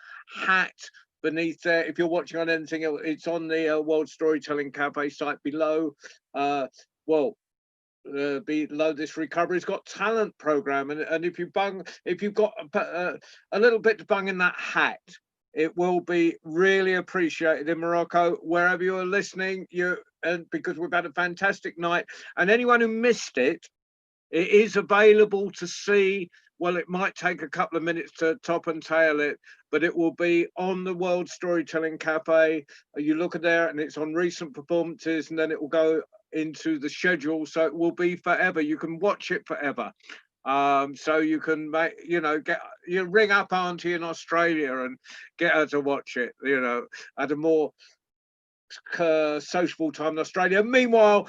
[SPEAKER 1] hat beneath there. If you're watching on anything, it's on the World Storytelling Cafe site below. Below this Recovery's Got Talent program, and if you've got a little bit to bung in that hat, it will be really appreciated in Morocco, wherever you are listening. And because we've had a fantastic night, and anyone who missed it, it is available to see. Well, it might take a couple of minutes to top and tail it, but it will be on the World Storytelling Cafe. You look at there and it's on recent performances, and then it will go into the schedule. So it will be forever. You can watch it forever. So you can make, ring up Auntie in Australia and get her to watch it, at a more sociable time in Australia. Meanwhile,